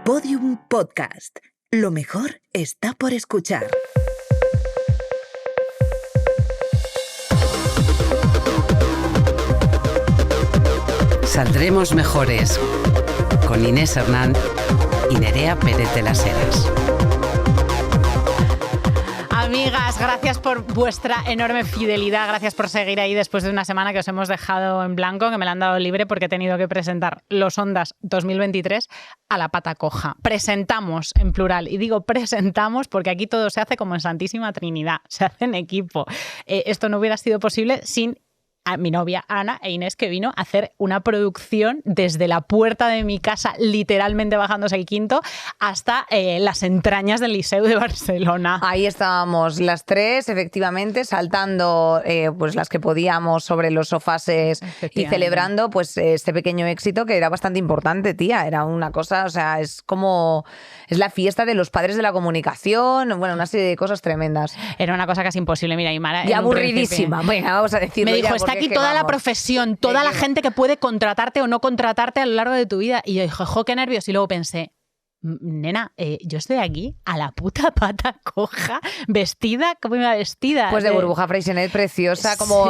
Podium Podcast. Lo mejor está por escuchar. Saldremos mejores con Inés Hernán y Nerea Pérez de las Heras. Amigas, gracias por vuestra enorme fidelidad, gracias por seguir ahí después de una semana que os hemos dejado en blanco, que me la han dado libre porque he tenido que presentar los Ondas 2023 a la pata coja. Presentamos en plural, y digo presentamos porque aquí todo se hace como en Santísima Trinidad, se hace en equipo. Esto no hubiera sido posible sin a mi novia Ana e Inés, que vino a hacer una producción desde la puerta de mi casa, literalmente bajándose el Quinto, hasta las entrañas del Liceu de Barcelona. Ahí estábamos las tres, efectivamente, saltando pues las que podíamos sobre los sofás y celebrando pues este pequeño éxito que era bastante importante, tía. Era una cosa, o sea, es la fiesta de los padres de la comunicación, bueno, una serie de cosas tremendas. Era una cosa casi imposible, mira, Imara. Y aburridísima, venga, vamos a decirlo. Me dijo, está aquí toda la profesión, toda la gente que puede contratarte o no contratarte a lo largo de tu vida. Y yo dije, jo, qué nervios. Y luego pensé, nena, yo estoy aquí a la puta pata coja, vestida, ¿cómo iba vestida? Pues de burbuja Freixenet, preciosa, como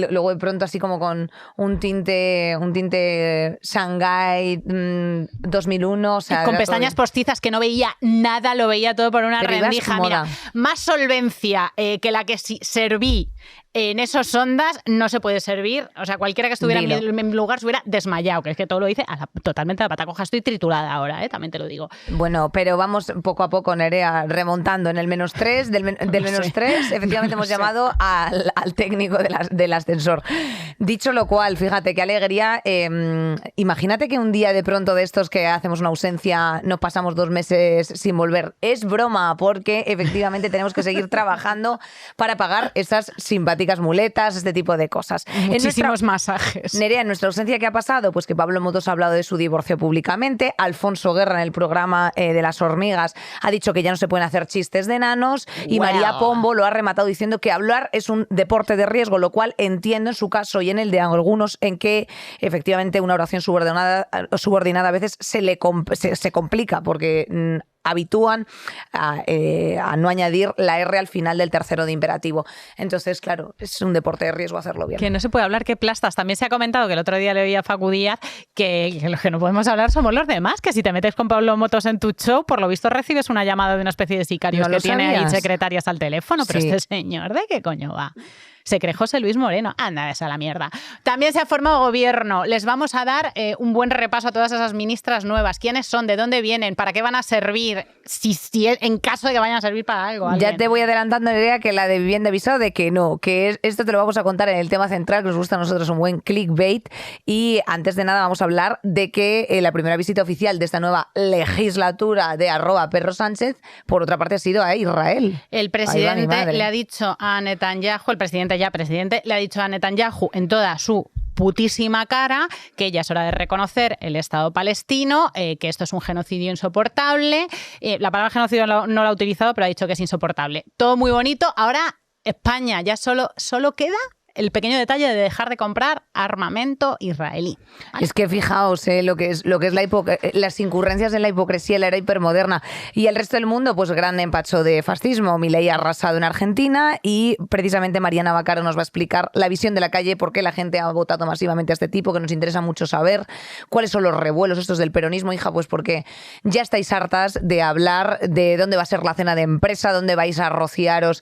luego de pronto así como con un tinte Shanghai 2001, o sea, con pestañas postizas que no veía nada, lo veía todo por una rendija. Mira, más solvencia que la que serví en esos Ondas no se puede servir. O sea, cualquiera que estuviera en mi lugar se hubiera desmayado, que es que todo lo hice totalmente a la pata coja. Estoy triturada ahora, también te lo digo. Bueno, pero vamos poco a poco, Nerea, remontando en el -3, del -3, efectivamente hemos llamado al técnico del ascensor. Dicho lo cual, fíjate qué alegría. Imagínate que un día de pronto de estos que hacemos una ausencia, nos pasamos 2 meses sin volver. Es broma, porque efectivamente tenemos que seguir trabajando para pagar esas simpáticas muletas, este tipo de cosas. Muchísimos masajes. Nerea, en nuestra ausencia, ¿qué ha pasado? Pues que Pablo Motos ha hablado de su divorcio públicamente, Alfonso Guerra en el programa de las hormigas ha dicho que ya no se pueden hacer chistes de enanos y María Pombo lo ha rematado diciendo que hablar es un deporte de riesgo, lo cual entiendo en su caso y en el de algunos en que efectivamente una oración subordinada a veces se complica porque habitúan a no añadir la R al final del tercero de imperativo. Entonces, claro, es un deporte de riesgo hacerlo bien. Que no se puede hablar, que plastas. También se ha comentado que el otro día le oí a Facu Díaz que los que no podemos hablar somos los demás, que si te metes con Pablo Motos en tu show, por lo visto recibes una llamada de una especie de sicarios que tiene ahí secretarias al teléfono. Pero este señor, ¿de qué coño va? Se cree José Luis Moreno. Anda, esa la mierda. También se ha formado gobierno. Les vamos a dar un buen repaso a todas esas ministras nuevas. ¿Quiénes son? ¿De dónde vienen? ¿Para qué van a servir? Si en caso de que vayan a servir para algo. Ya te voy adelantando, Nerea, que la de vivienda avisado de que no, esto te lo vamos a contar en el tema central, que nos gusta a nosotros un buen clickbait. Y antes de nada vamos a hablar de que la primera visita oficial de esta nueva legislatura de @perrosánchez, por otra parte, ha sido a Israel. El presidente le ha dicho a Netanyahu, presidente le ha dicho a Netanyahu en toda su putísima cara que ya es hora de reconocer el Estado palestino, que esto es un genocidio insoportable. La palabra genocidio no la ha utilizado, pero ha dicho que es insoportable. Todo muy bonito. Ahora España ya solo queda el pequeño detalle de dejar de comprar armamento israelí. ¿Vale? Es que fijaos lo que es las incurrencias en la hipocresía de la era hipermoderna. Y el resto del mundo, pues gran empacho de fascismo. Milei ha arrasado en Argentina y precisamente Mariana Baccaro nos va a explicar la visión de la calle, por qué la gente ha votado masivamente a este tipo, que nos interesa mucho saber cuáles son los revuelos estos del peronismo, hija, pues porque ya estáis hartas de hablar de dónde va a ser la cena de empresa, dónde vais a rociaros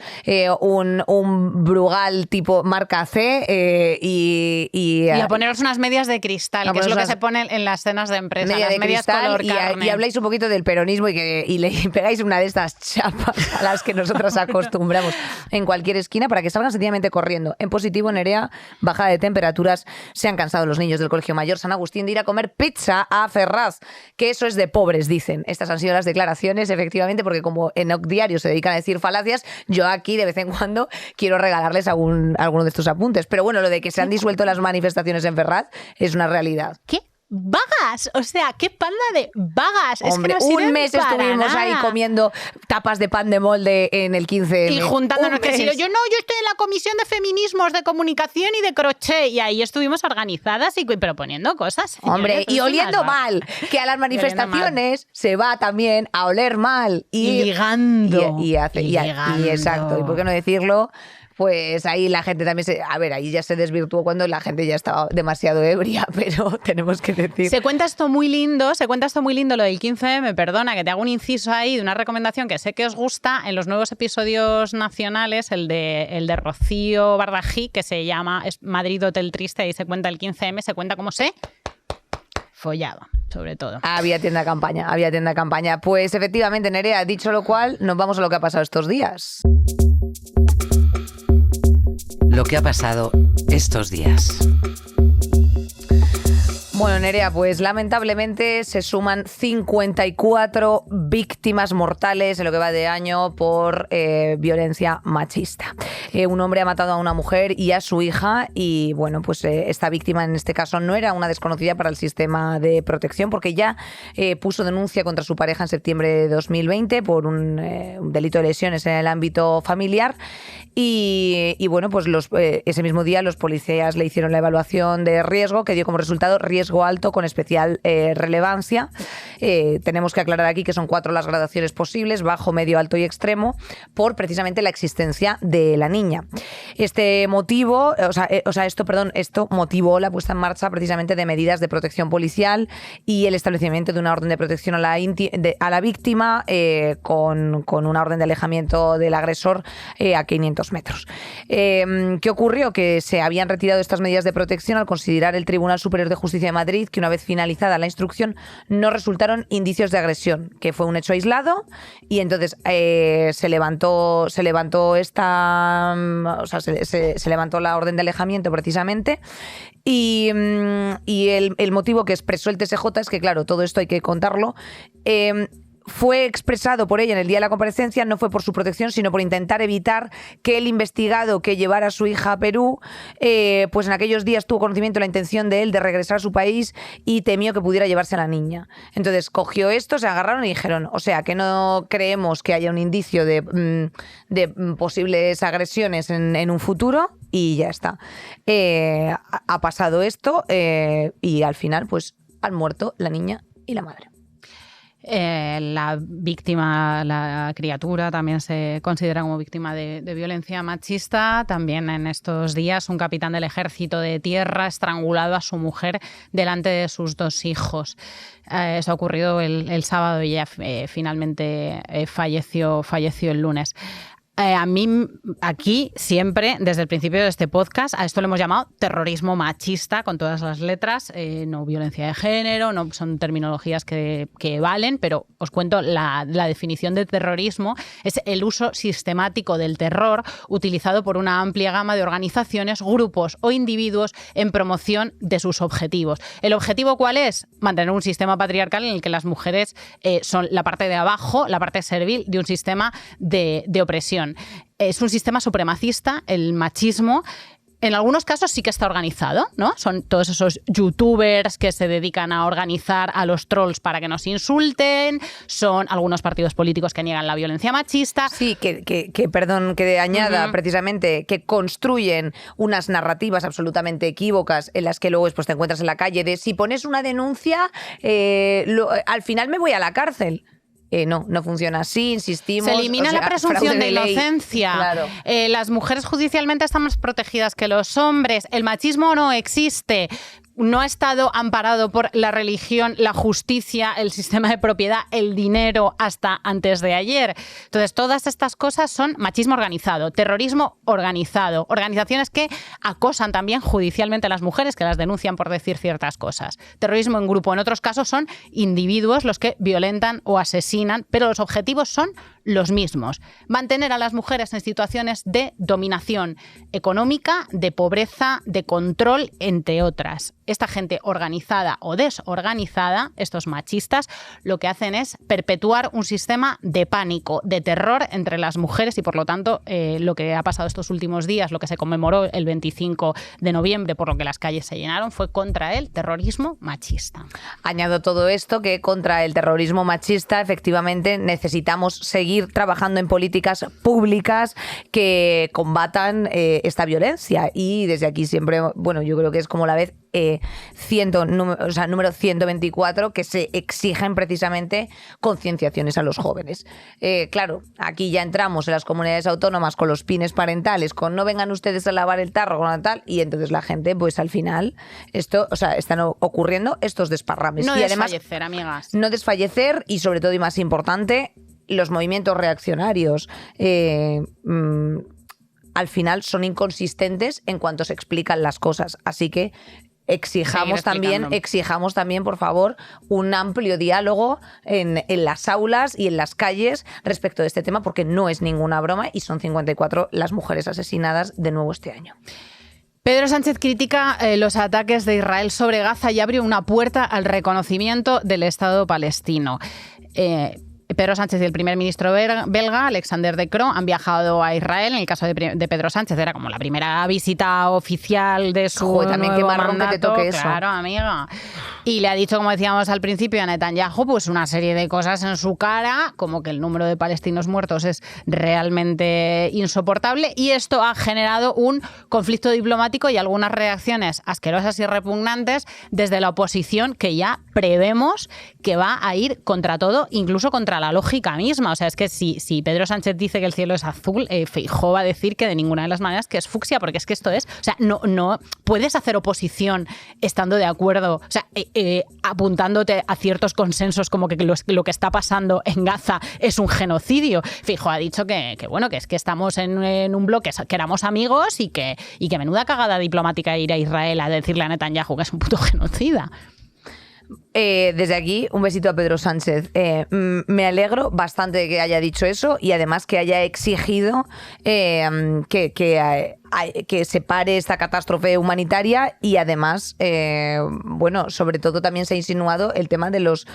un Brugal tipo marca C y a poneros unas medias de cristal, que es lo que se pone en las cenas de empresa, las medias color carne. Y habláis un poquito del peronismo y le pegáis una de estas chapas a las que nosotras acostumbramos en cualquier esquina para que salgan sencillamente corriendo. En positivo, Nerea, bajada de temperaturas, se han cansado los niños del Colegio Mayor San Agustín de ir a comer pizza a Ferraz, que eso es de pobres, dicen. Estas han sido las declaraciones, efectivamente, porque como en OC Diario se dedican a decir falacias, yo aquí de vez en cuando quiero regalarles alguno de estos apuntes. Pero bueno, lo de que se han disuelto las manifestaciones en Ferraz es una realidad. ¿Qué? vagas. O sea, qué panda de vagas. Hombre, es que no un mes estuvimos ahí comiendo tapas de pan de molde en el 15M. Y juntándonos que si yo estoy en la comisión de feminismos, de comunicación y de crochet. Y ahí estuvimos organizadas y proponiendo cosas. Señores, hombre, y oliendo mal. Que a las manifestaciones se va también a oler mal. Y ligando. Y exacto. ¿Y por qué no decirlo? Pues ahí la gente también ahí ya se desvirtuó cuando la gente ya estaba demasiado ebria, pero tenemos que decir. Se cuenta esto muy lindo lo del 15M, perdona, que te hago un inciso ahí de una recomendación que sé que os gusta en los nuevos episodios nacionales, el de Rocío Bardají, que se llama Madrid Hotel Triste, ahí se cuenta el 15M, se cuenta cómo se follaba, sobre todo. Había tienda de campaña. Pues efectivamente, Nerea, dicho lo cual, nos vamos a lo que ha pasado estos días. Lo que ha pasado estos días. Bueno, Nerea, pues lamentablemente se suman 54 víctimas mortales en lo que va de año por violencia machista. Un hombre ha matado a una mujer y a su hija y, bueno, pues esta víctima en este caso no era una desconocida para el sistema de protección porque ya puso denuncia contra su pareja en septiembre de 2020 por un delito de lesiones en el ámbito familiar y bueno, pues ese mismo día los policías le hicieron la evaluación de riesgo que dio como resultado riesgo alto con especial relevancia. Tenemos que aclarar aquí que son 4 las gradaciones posibles, bajo, medio, alto y extremo, por precisamente la existencia de la niña. Este motivo, esto motivó la puesta en marcha precisamente de medidas de protección policial y el establecimiento de una orden de protección a la víctima con una orden de alejamiento del agresor a 500 metros. ¿Qué ocurrió? Que se habían retirado estas medidas de protección al considerar el Tribunal Superior de Justicia de Madrid que una vez finalizada la instrucción no resultaron indicios de agresión, que fue un hecho aislado y entonces se levantó la orden de alejamiento precisamente y el motivo que expresó el TSJ es que, claro, todo esto hay que contarlo, fue expresado por ella en el día de la comparecencia, no fue por su protección, sino por intentar evitar que el investigado que llevara a su hija a Perú, pues en aquellos días tuvo conocimiento de la intención de él de regresar a su país y temió que pudiera llevarse a la niña. Entonces cogió esto, se agarraron y dijeron, o sea, que no creemos que haya un indicio de posibles agresiones en un futuro y ya está. Ha pasado esto y al final pues han muerto la niña y la madre. La víctima, la criatura, también se considera como víctima de violencia machista. También en estos días un capitán del ejército de tierra estrangulado a su mujer delante de sus 2 hijos. Eso ha ocurrido el sábado y ella finalmente falleció el lunes. A mí, aquí, siempre, desde el principio de este podcast, a esto lo hemos llamado terrorismo machista, con todas las letras, no violencia de género, no son terminologías que valen, pero os cuento la definición de terrorismo, es el uso sistemático del terror utilizado por una amplia gama de organizaciones, grupos o individuos en promoción de sus objetivos. ¿El objetivo cuál es? Mantener un sistema patriarcal en el que las mujeres son la parte de abajo, la parte servil de un sistema de opresión. Es un sistema supremacista, el machismo. En algunos casos sí que está organizado, ¿no? Son todos esos youtubers que se dedican a organizar a los trolls para que nos insulten, son algunos partidos políticos que niegan la violencia machista. Sí, que añada precisamente que construyen unas narrativas absolutamente equívocas en las que luego después te encuentras en la calle de si pones una denuncia, al final me voy a la cárcel. No funciona así, insistimos. Se elimina la presunción de inocencia. Claro. Las mujeres judicialmente están más protegidas que los hombres. El machismo no existe. No ha estado amparado por la religión, la justicia, el sistema de propiedad, el dinero hasta antes de ayer. Entonces, todas estas cosas son machismo organizado, terrorismo organizado, organizaciones que acosan también judicialmente a las mujeres, que las denuncian por decir ciertas cosas. Terrorismo en grupo. En otros casos son individuos los que violentan o asesinan, pero los objetivos son los mismos. Mantener a las mujeres en situaciones de dominación económica, de pobreza, de control, entre otras. Esta gente organizada o desorganizada, estos machistas, lo que hacen es perpetuar un sistema de pánico, de terror entre las mujeres y, por lo tanto, lo que ha pasado estos últimos días, lo que se conmemoró el 25 de noviembre, por lo que las calles se llenaron, fue contra el terrorismo machista. Añado todo esto que contra el terrorismo machista efectivamente necesitamos seguir trabajando en políticas públicas que combatan esta violencia, y desde aquí siempre, bueno, yo creo que es como la vez número 124, que se exigen precisamente concienciaciones a los jóvenes. Claro, aquí ya entramos en las comunidades autónomas con los pines parentales, con no vengan ustedes a lavar el tarro, con tal, y entonces la gente, pues al final, están ocurriendo estos desparrames. No y desfallecer, además, amigas. No desfallecer, y sobre todo y más importante, los movimientos reaccionarios al final son inconsistentes en cuanto se explican las cosas. Así que exijamos también, por favor, un amplio diálogo en las aulas y en las calles respecto de este tema, porque no es ninguna broma y son 54 las mujeres asesinadas de nuevo este año. Pedro Sánchez critica los ataques de Israel sobre Gaza y abre una puerta al reconocimiento del Estado palestino. Pedro Sánchez y el primer ministro belga, Alexander De Croo, han viajado a Israel. En el caso de Pedro Sánchez era como la primera visita oficial de su también qué marrón mandato. que te toque eso. Claro, amiga. Y le ha dicho, como decíamos al principio, a Netanyahu, pues una serie de cosas en su cara, como que el número de palestinos muertos es realmente insoportable, y esto ha generado un conflicto diplomático y algunas reacciones asquerosas y repugnantes desde la oposición, que ya prevemos que va a ir contra todo, incluso contra la lógica misma. O sea, es que si Pedro Sánchez dice que el cielo es azul, Feijóo va a decir que de ninguna de las maneras que es fucsia, porque es que esto es... O sea, no puedes hacer oposición estando de acuerdo, o sea, apuntándote a ciertos consensos como que lo que está pasando en Gaza es un genocidio. Feijóo ha dicho que es que estamos en un bloque, que éramos amigos y que menuda cagada diplomática ir a Israel a decirle a Netanyahu que es un puto genocida. Desde aquí, un besito a Pedro Sánchez. Me alegro bastante de que haya dicho eso, y además que haya exigido que se pare esta catástrofe humanitaria, y además, sobre todo también se ha insinuado el tema de los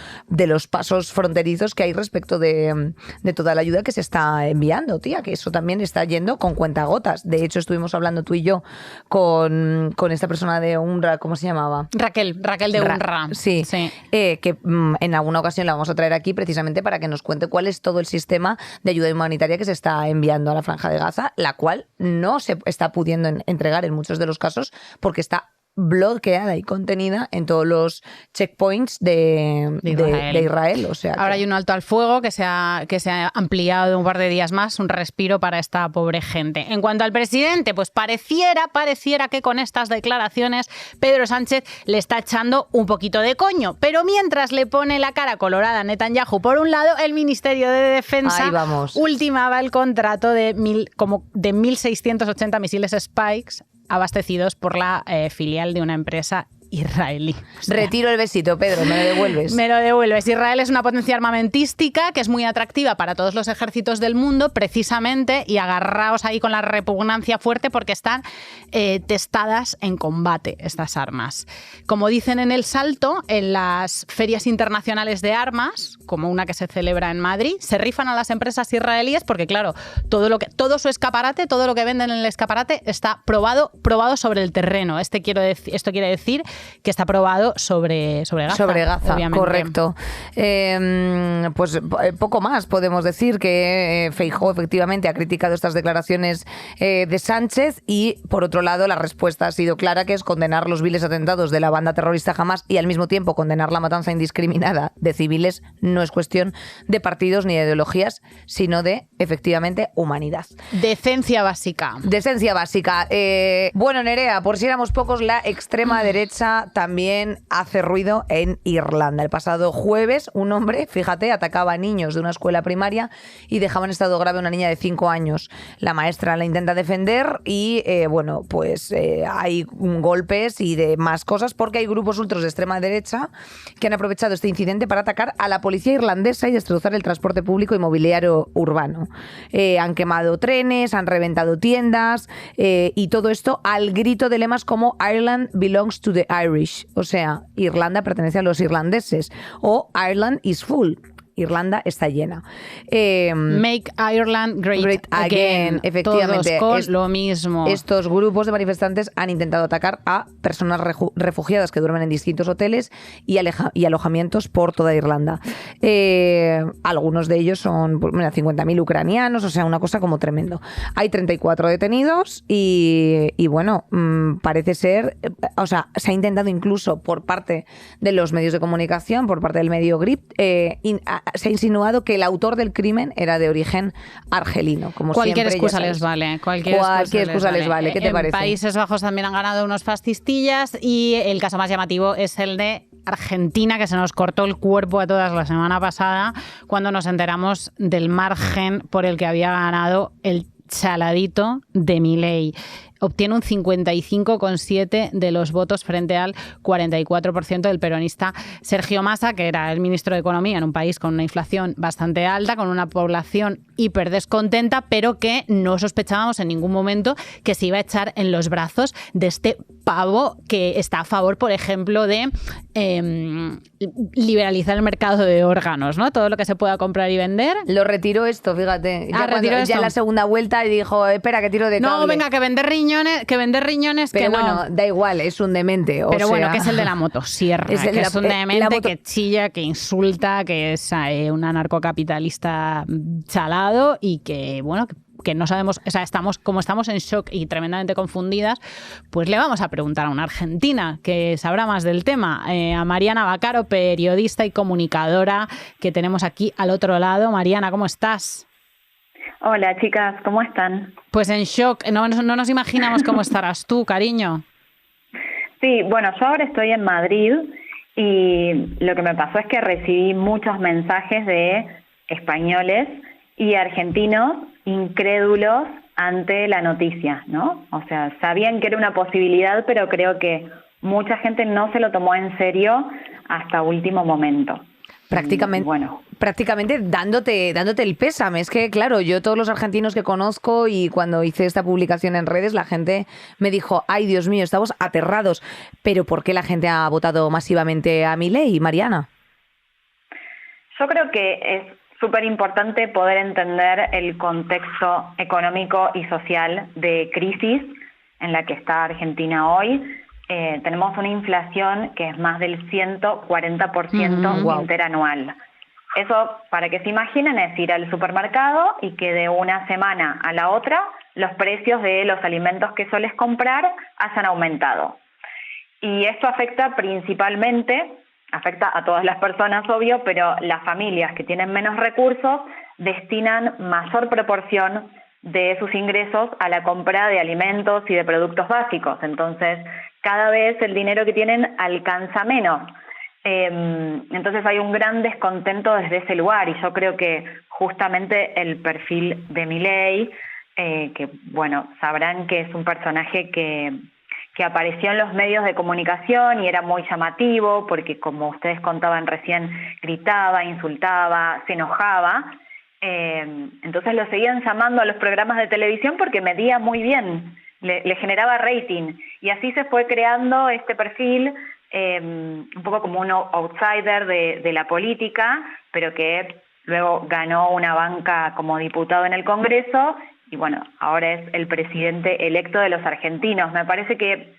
pasos fronterizos que hay respecto de toda la ayuda que se está enviando, tía, que eso también está yendo con cuentagotas. De hecho, estuvimos hablando tú y yo con esta persona de UNRWA, ¿cómo se llamaba? Raquel de UNRWA. Sí. Que en alguna ocasión la vamos a traer aquí precisamente para que nos cuente cuál es todo el sistema de ayuda humanitaria que se está enviando a la Franja de Gaza, la cual no se está pudiendo entregar en muchos de los casos porque está bloqueada y contenida en todos los checkpoints de Israel. O sea, ahora hay un alto al fuego que se ha ampliado un par de días más, un respiro para esta pobre gente. En cuanto al presidente, pues pareciera que con estas declaraciones Pedro Sánchez le está echando un poquito de coño, pero mientras le pone la cara colorada a Netanyahu por un lado, el Ministerio de Defensa ultimaba el contrato de 1.680 misiles Spikes abastecidos por la filial de una empresa israelí. O sea, retiro el besito, Pedro, me lo devuelves. Me lo devuelves. Israel es una potencia armamentística que es muy atractiva para todos los ejércitos del mundo, precisamente, y agarraos ahí con la repugnancia fuerte porque están testadas en combate estas armas. Como dicen en El Salto, en las ferias internacionales de armas, como una que se celebra en Madrid, se rifan a las empresas israelíes porque, claro, todo su escaparate, todo lo que venden en el escaparate está probado sobre el terreno. Esto quiere decir que está probado sobre Gaza. Sobre Gaza, obviamente. Correcto. Pues poco más podemos decir, que Feijóo efectivamente ha criticado estas declaraciones de Sánchez, y por otro lado la respuesta ha sido clara, que es condenar los viles atentados de la banda terrorista Hamás y al mismo tiempo condenar la matanza indiscriminada de civiles. No es cuestión de partidos ni de ideologías, sino de, efectivamente, humanidad. Decencia básica. Decencia básica. Bueno, Nerea, por si éramos pocos, la extrema derecha derecha también hace ruido en Irlanda. El pasado jueves, un hombre, fíjate, atacaba a niños de una escuela primaria y dejaba en estado grave a una niña de 5 años. La maestra la intenta defender y, hay golpes y demás cosas porque hay grupos ultras de extrema derecha que han aprovechado este incidente para atacar a la policía irlandesa y destrozar el transporte público y mobiliario urbano. Han quemado trenes, han reventado tiendas y todo esto al grito de lemas como Ireland belongs to the Irish, o sea, Irlanda pertenece a los irlandeses, o Ireland is full. Irlanda está llena. Make Ireland great again. Efectivamente. Todos lo mismo. Estos grupos de manifestantes han intentado atacar a personas refugiadas que duermen en distintos hoteles y alojamientos por toda Irlanda. Algunos de ellos son 50.000 ucranianos, o sea, una cosa como tremendo. Hay 34 detenidos y bueno, parece ser, o sea, se ha intentado incluso por parte de los medios de comunicación, por parte del medio Grip, se ha insinuado que el autor del crimen era de origen argelino. Como cualquier siempre, excusa les vale. Cualquier excusa les vale. ¿Qué te parece? En Países Bajos también han ganado unos fascistillas y el caso más llamativo es el de Argentina, que se nos cortó el cuerpo a todas la semana pasada cuando nos enteramos del margen por el que había ganado el chaladito de Milei. Obtiene un 55,7% de los votos frente al 44% del peronista Sergio Massa, que era el ministro de Economía en un país con una inflación bastante alta, con una población hiper descontenta, pero que no sospechábamos en ningún momento que se iba a echar en los brazos de este pavo que está a favor, por ejemplo, de liberalizar el mercado de órganos, ¿no? Todo lo que se pueda comprar y vender. Lo retiró esto, fíjate. Ya en la segunda vuelta y dijo, espera, que tiro de cable. No, venga, que vender riñones, pero que bueno, no. da igual, es un demente. Pero bueno, que es el de la motosierra, que es un demente que chilla, que insulta, que es un anarcocapitalista chalado y que, bueno, que no sabemos, o sea, estamos en shock y tremendamente confundidas, pues le vamos a preguntar a una argentina que sabrá más del tema, a Mariana Vaccaro, periodista y comunicadora que tenemos aquí al otro lado. Mariana, ¿cómo estás? Hola, chicas, ¿cómo están? Pues en shock, no nos imaginamos cómo estarás tú, cariño. Sí, bueno, yo ahora estoy en Madrid y lo que me pasó es que recibí muchos mensajes de españoles y argentinos incrédulos ante la noticia, ¿no? O sea, sabían que era una posibilidad, pero creo que mucha gente no se lo tomó en serio hasta último momento. Prácticamente dándote el pésame. Es que, claro, yo todos los argentinos que conozco y cuando hice esta publicación en redes, la gente me dijo, ay, Dios mío, estamos aterrados. Pero ¿por qué la gente ha votado masivamente a Milei, Mariana? Yo creo que es súper importante poder entender el contexto económico y social de crisis en la que está Argentina hoy. Tenemos una inflación que es más del 140% interanual. Eso, para que se imaginen, es ir al supermercado y que de una semana a la otra los precios de los alimentos que sueles comprar hayan aumentado. Y esto afecta a todas las personas, obvio, pero las familias que tienen menos recursos destinan mayor proporción de sus ingresos a la compra de alimentos y de productos básicos. Entonces, cada vez el dinero que tienen alcanza menos. Entonces hay un gran descontento desde ese lugar y yo creo que justamente el perfil de Milei, que bueno, sabrán que es un personaje que apareció en los medios de comunicación y era muy llamativo porque, como ustedes contaban recién, gritaba, insultaba, se enojaba. Entonces lo seguían llamando a los programas de televisión porque medía muy bien, le generaba rating. Y así se fue creando este perfil, un poco como un outsider de la política, pero que luego ganó una banca como diputado en el Congreso y bueno, ahora es el presidente electo de los argentinos. Me parece que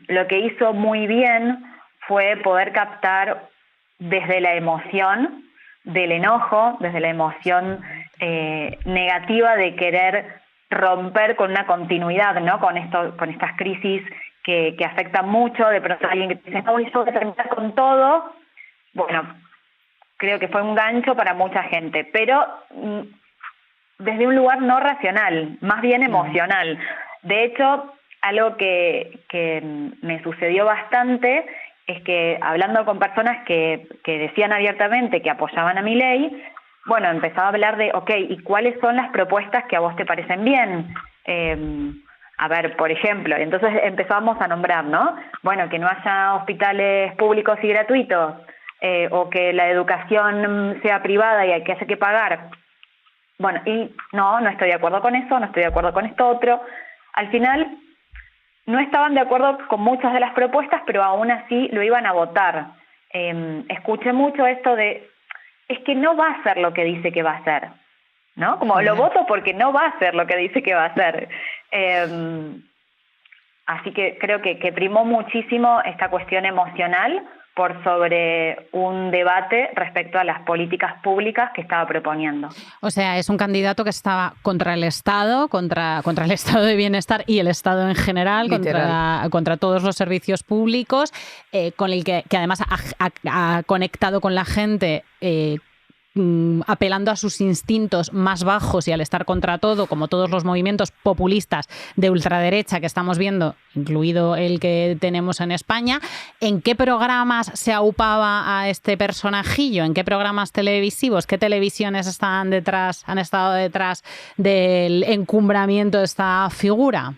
lo que hizo muy bien fue poder captar desde la emoción del enojo, desde la emoción negativa de querer romper con una continuidad, ¿no? Con estas crisis que afectan mucho. De pronto alguien que dice, no, yo voy a terminar con todo. Bueno, creo que fue un gancho para mucha gente, pero desde un lugar no racional, más bien emocional. De hecho, algo que me sucedió bastante es que hablando con personas que decían abiertamente que apoyaban a Milei, bueno, empezaba a hablar de, ¿y cuáles son las propuestas que a vos te parecen bien? A ver, por ejemplo, entonces empezábamos a nombrar, ¿no? Bueno, que no haya hospitales públicos y gratuitos, o que la educación sea privada y que haya que pagar. Bueno, y no estoy de acuerdo con eso, no estoy de acuerdo con esto otro. Al final no estaban de acuerdo con muchas de las propuestas, pero aún así lo iban a votar. Escuché mucho esto de, es que no va a hacer lo que dice que va a hacer, ¿no? Como lo voto porque no va a hacer lo que dice que va a hacer. Así que creo que primó muchísimo esta cuestión emocional por sobre un debate respecto a las políticas públicas que estaba proponiendo. O sea, es un candidato que estaba contra el Estado, contra el estado de bienestar y el Estado en general, contra todos los servicios públicos, con el que además ha conectado con la gente apelando a sus instintos más bajos y al estar contra todo, como todos los movimientos populistas de ultraderecha que estamos viendo, incluido el que tenemos en España. ¿En qué programas se aupaba a este personajillo? ¿En qué programas televisivos? ¿Qué televisiones han estado detrás del encumbramiento de esta figura?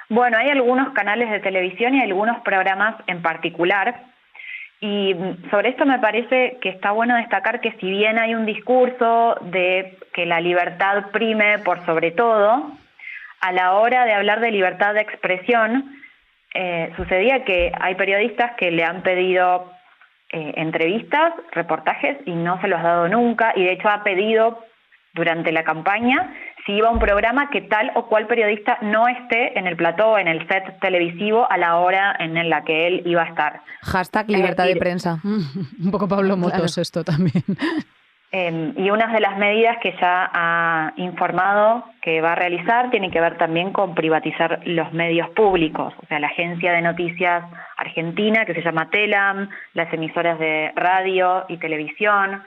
Bueno, hay algunos canales de televisión y algunos programas en particular. Y sobre esto me parece que está bueno destacar que si bien hay un discurso de que la libertad prime por sobre todo, a la hora de hablar de libertad de expresión, sucedía que hay periodistas que le han pedido entrevistas, reportajes, y no se los ha dado nunca, y de hecho ha pedido durante la campaña si iba a un programa que tal o cual periodista no esté en el plató, en el set televisivo a la hora en la que él iba a estar. Hashtag libertad de prensa. Un poco Pablo Motos esto también. Y una de las medidas que ya ha informado que va a realizar tiene que ver también con privatizar los medios públicos, o sea, la agencia de noticias argentina que se llama Telam, las emisoras de radio y televisión,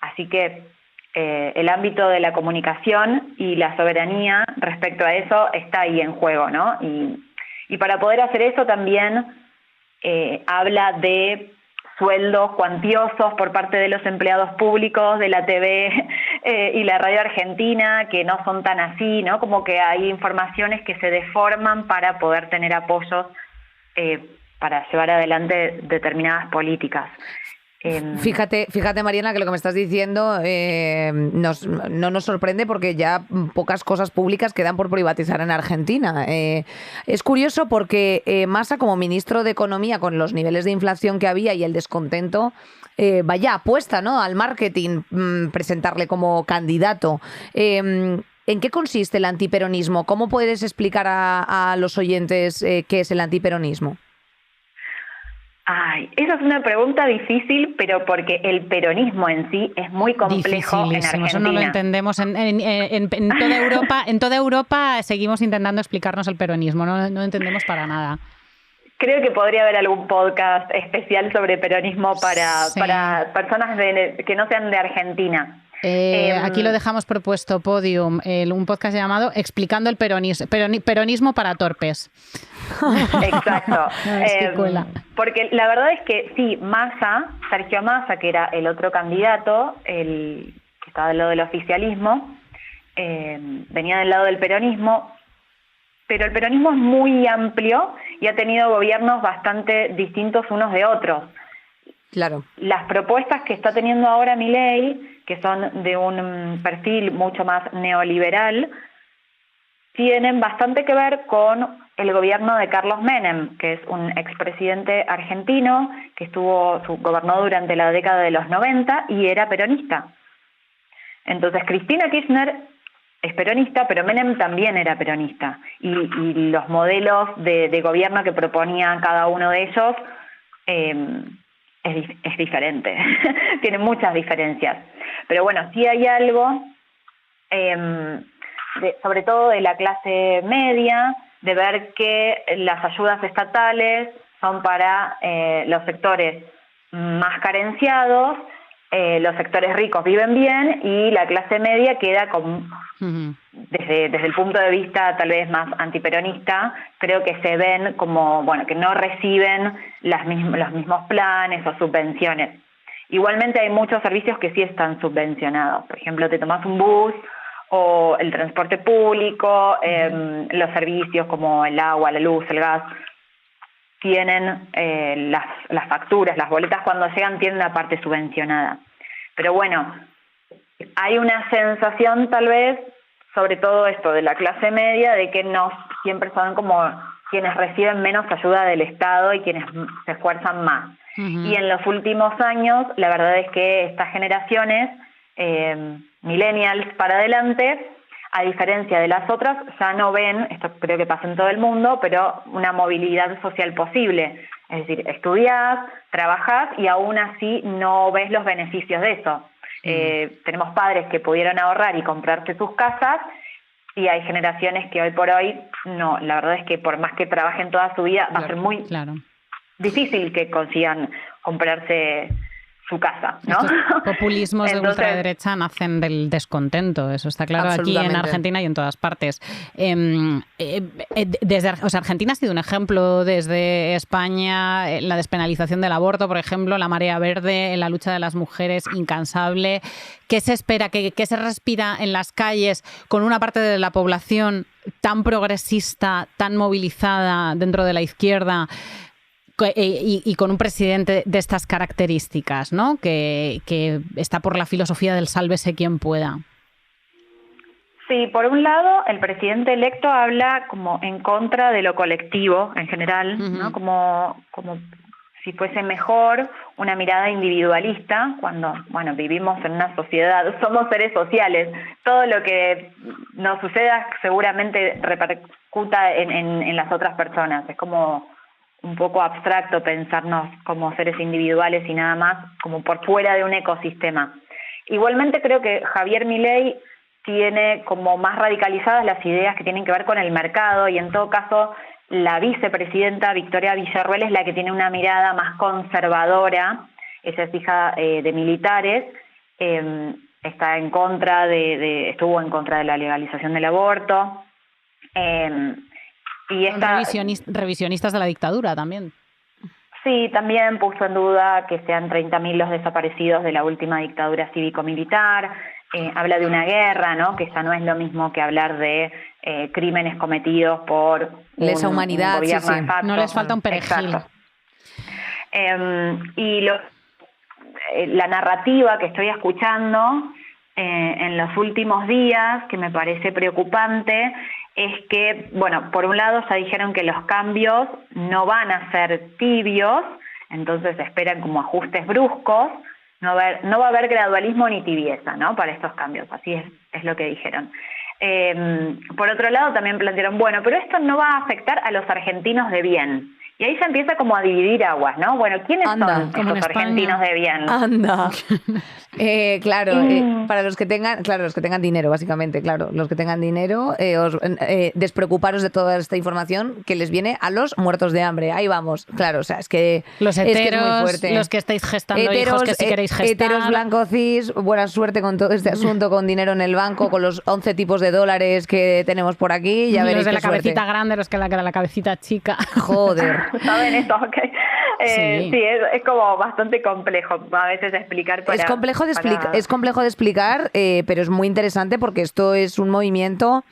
así que el ámbito de la comunicación y la soberanía respecto a eso está ahí en juego, ¿no? Y para poder hacer eso también habla de sueldos cuantiosos por parte de los empleados públicos de la TV y la radio argentina, que no son tan así, ¿no? Como que hay informaciones que se deforman para poder tener apoyos para llevar adelante determinadas políticas. Fíjate, Mariana, que lo que me estás diciendo no nos sorprende porque ya pocas cosas públicas quedan por privatizar en Argentina. Es curioso porque Massa, como ministro de Economía, con los niveles de inflación que había y el descontento, vaya apuesta, ¿no?, al marketing, presentarle como candidato. ¿En qué consiste el antiperonismo? ¿Cómo puedes explicar a los oyentes qué es el antiperonismo? Esa es una pregunta difícil, pero porque el peronismo en sí es muy complejo en Argentina. Eso no lo entendemos. En toda Europa, en toda Europa seguimos intentando explicarnos el peronismo, no entendemos para nada. Creo que podría haber algún podcast especial sobre peronismo para personas que no sean de Argentina. Aquí lo dejamos propuesto, Podium, un podcast llamado Explicando el peronismo para torpes. Exacto. Porque la verdad es que sí, Sergio Massa, que era el otro candidato, el que estaba del lado del oficialismo, venía del lado del peronismo, pero el peronismo es muy amplio y ha tenido gobiernos bastante distintos unos de otros. Claro. Las propuestas que está teniendo ahora Milei, que son de un perfil mucho más neoliberal, tienen bastante que ver con el gobierno de Carlos Menem, que es un expresidente argentino que gobernó durante la década de los 90 y era peronista. Entonces Cristina Kirchner es peronista, pero Menem también era peronista. Y los modelos de gobierno que proponía cada uno de ellos es diferente. Tiene muchas diferencias. Pero bueno, sí hay algo, sobre todo de la clase media, de ver que las ayudas estatales son para los sectores más carenciados los sectores ricos viven bien y la clase media queda con, desde el punto de vista tal vez más antiperonista, creo que se ven como, bueno, que no reciben los mismos planes o subvenciones. Igualmente hay muchos servicios que sí están subvencionados. Por ejemplo, te tomas un bus o el transporte público, los servicios como el agua, la luz, el gas, tienen las facturas, las boletas cuando llegan tienen una parte subvencionada. Pero bueno, hay una sensación tal vez, sobre todo esto de la clase media, de que no siempre son como quienes reciben menos ayuda del Estado y quienes se esfuerzan más. Y en los últimos años, la verdad es que estas generaciones, millennials para adelante, a diferencia de las otras, ya no ven, esto creo que pasa en todo el mundo, pero una movilidad social posible. Es decir, estudiás, trabajás y aún así no ves los beneficios de eso. Tenemos padres que pudieron ahorrar y comprarse sus casas y hay generaciones que hoy por hoy no. La verdad es que por más que trabajen toda su vida, va a ser muy difícil que consigan comprarse su casa, ¿no? Estos populismos de ultraderecha nacen del descontento, eso está claro aquí en Argentina y en todas partes. Argentina ha sido un ejemplo desde España, la despenalización del aborto, por ejemplo, la marea verde, la lucha de las mujeres incansable. ¿Qué se espera? ¿Qué se respira en las calles con una parte de la población tan progresista, tan movilizada dentro de la izquierda? Y con un presidente de estas características, ¿no? Que está por la filosofía del sálvese quien pueda. Sí, por un lado, el presidente electo habla como en contra de lo colectivo en general, ¿no? Como si fuese mejor una mirada individualista, cuando, bueno, vivimos en una sociedad, somos seres sociales, todo lo que nos suceda seguramente repercuta en las otras personas, es como un poco abstracto pensarnos como seres individuales y nada más, como por fuera de un ecosistema. Igualmente creo que Javier Milei tiene como más radicalizadas las ideas que tienen que ver con el mercado y en todo caso la vicepresidenta Victoria Villarruel es la que tiene una mirada más conservadora, ella es hija de militares, está en contra estuvo en contra de la legalización del aborto, y revisionistas de la dictadura también. Sí, también puso en duda que sean 30.000 los desaparecidos de la última dictadura cívico-militar. Habla de una guerra, ¿no? Que ya no es lo mismo que hablar de crímenes cometidos por lesa humanidad, un gobierno sí. de facto. No les falta un perejil. Exacto. La narrativa que estoy escuchando en los últimos días, que me parece preocupante, es que, bueno, por un lado ya dijeron que los cambios no van a ser tibios, entonces esperan como ajustes bruscos, no va a haber gradualismo ni tibieza, ¿no? Para estos cambios, así es lo que dijeron. Por otro lado también plantearon, bueno, pero esto no va a afectar a los argentinos de bien. Y ahí se empieza como a dividir aguas, ¿no? Bueno, ¿quiénes son estos argentinos de bien? Anda. Para los que tengan dinero, básicamente, claro. Los que tengan dinero, despreocuparos de toda esta información que les viene a los muertos de hambre. Ahí vamos. Claro, o sea, es que los heteros, es muy fuerte. los que estáis gestando hijos que si queréis gestar. Heteros blancos cis, buena suerte con todo este asunto, con dinero en el banco, con los 11 tipos de dólares que tenemos por aquí. Ya veréis los de la suerte. Cabecita grande, los que la cabecita chica. Joder. ¿Saben esto? Okay. Sí, es como bastante complejo a veces explicar. Es complejo de explicar, pero es muy interesante porque esto es un movimiento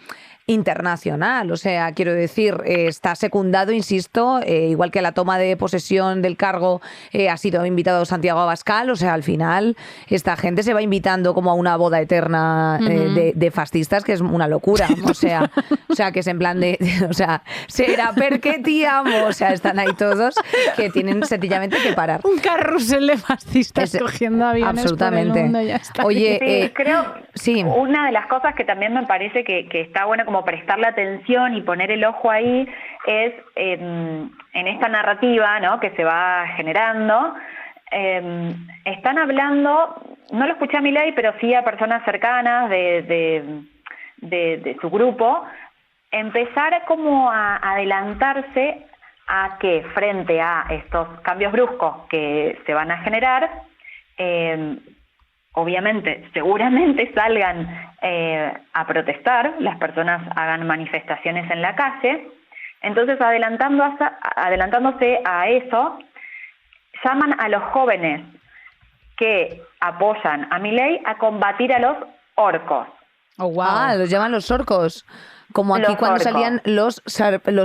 internacional, o sea, quiero decir, está secundado, insisto, igual que la toma de posesión del cargo ha sido invitado Santiago Abascal, o sea, al final esta gente se va invitando como a una boda eterna de fascistas, que es una locura, o sea, que es en plan o sea, será porque te amo, o sea, están ahí todos que tienen sencillamente que parar. Un carrusel de fascistas cogiendo aviones absolutamente. Por el mundo, ya está. Oye, creo una de las cosas que también me parece que está bueno como prestarle atención y poner el ojo ahí es en esta narrativa, ¿no? Que se va generando. Están hablando, no lo escuché a Milei, pero sí a personas cercanas de su grupo, empezar como a adelantarse a que frente a estos cambios bruscos que se van a generar, obviamente, seguramente salgan a protestar, las personas hagan manifestaciones en la calle. Entonces, adelantándose a eso, llaman a los jóvenes que apoyan a Milei a combatir a los orcos. Oh, wow. Ah, los llaman los orcos. Como aquí Los cuando orcos. salían los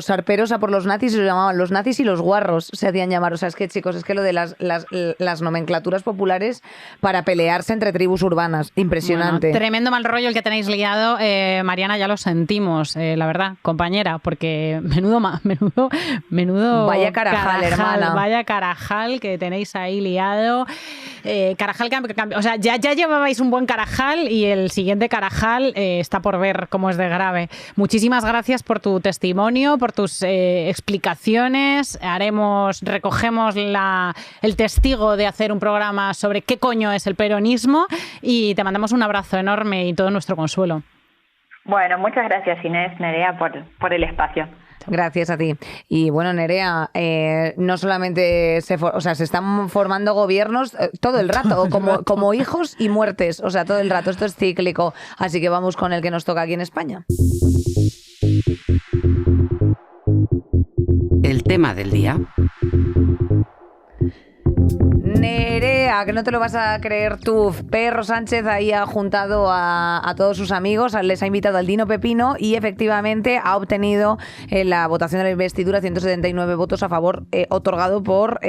sarperos a por los nazis, se los llamaban los nazis y los guarros, se hacían llamar. O sea, es que, chicos, es que lo de las nomenclaturas populares para pelearse entre tribus urbanas, impresionante. Bueno, tremendo mal rollo el que tenéis liado, Mariana, ya lo sentimos, la verdad, compañera, porque menudo Vaya carajal, hermana. Vaya carajal que tenéis ahí liado. Carajal, o sea, ya llevabais un buen carajal y el siguiente carajal está por ver cómo es de grave. Muchísimas gracias por tu testimonio, por tus explicaciones. Recogemos el testigo de hacer un programa sobre qué coño es el peronismo y te mandamos un abrazo enorme y todo nuestro consuelo. Bueno, muchas gracias, Inés, Nerea, por el espacio. Gracias a ti. Y bueno, Nerea, no solamente se están formando gobiernos todo el rato, como hijos y muertes, o sea, todo el rato. Esto es cíclico. Así que vamos con el que nos toca aquí en España. El tema del día. Nerea, que no te lo vas a creer tú. Pedro Sánchez ahí ha juntado a todos sus amigos, les ha invitado al Dino Pepino y efectivamente ha obtenido en la votación de la investidura 179 votos a favor, otorgado por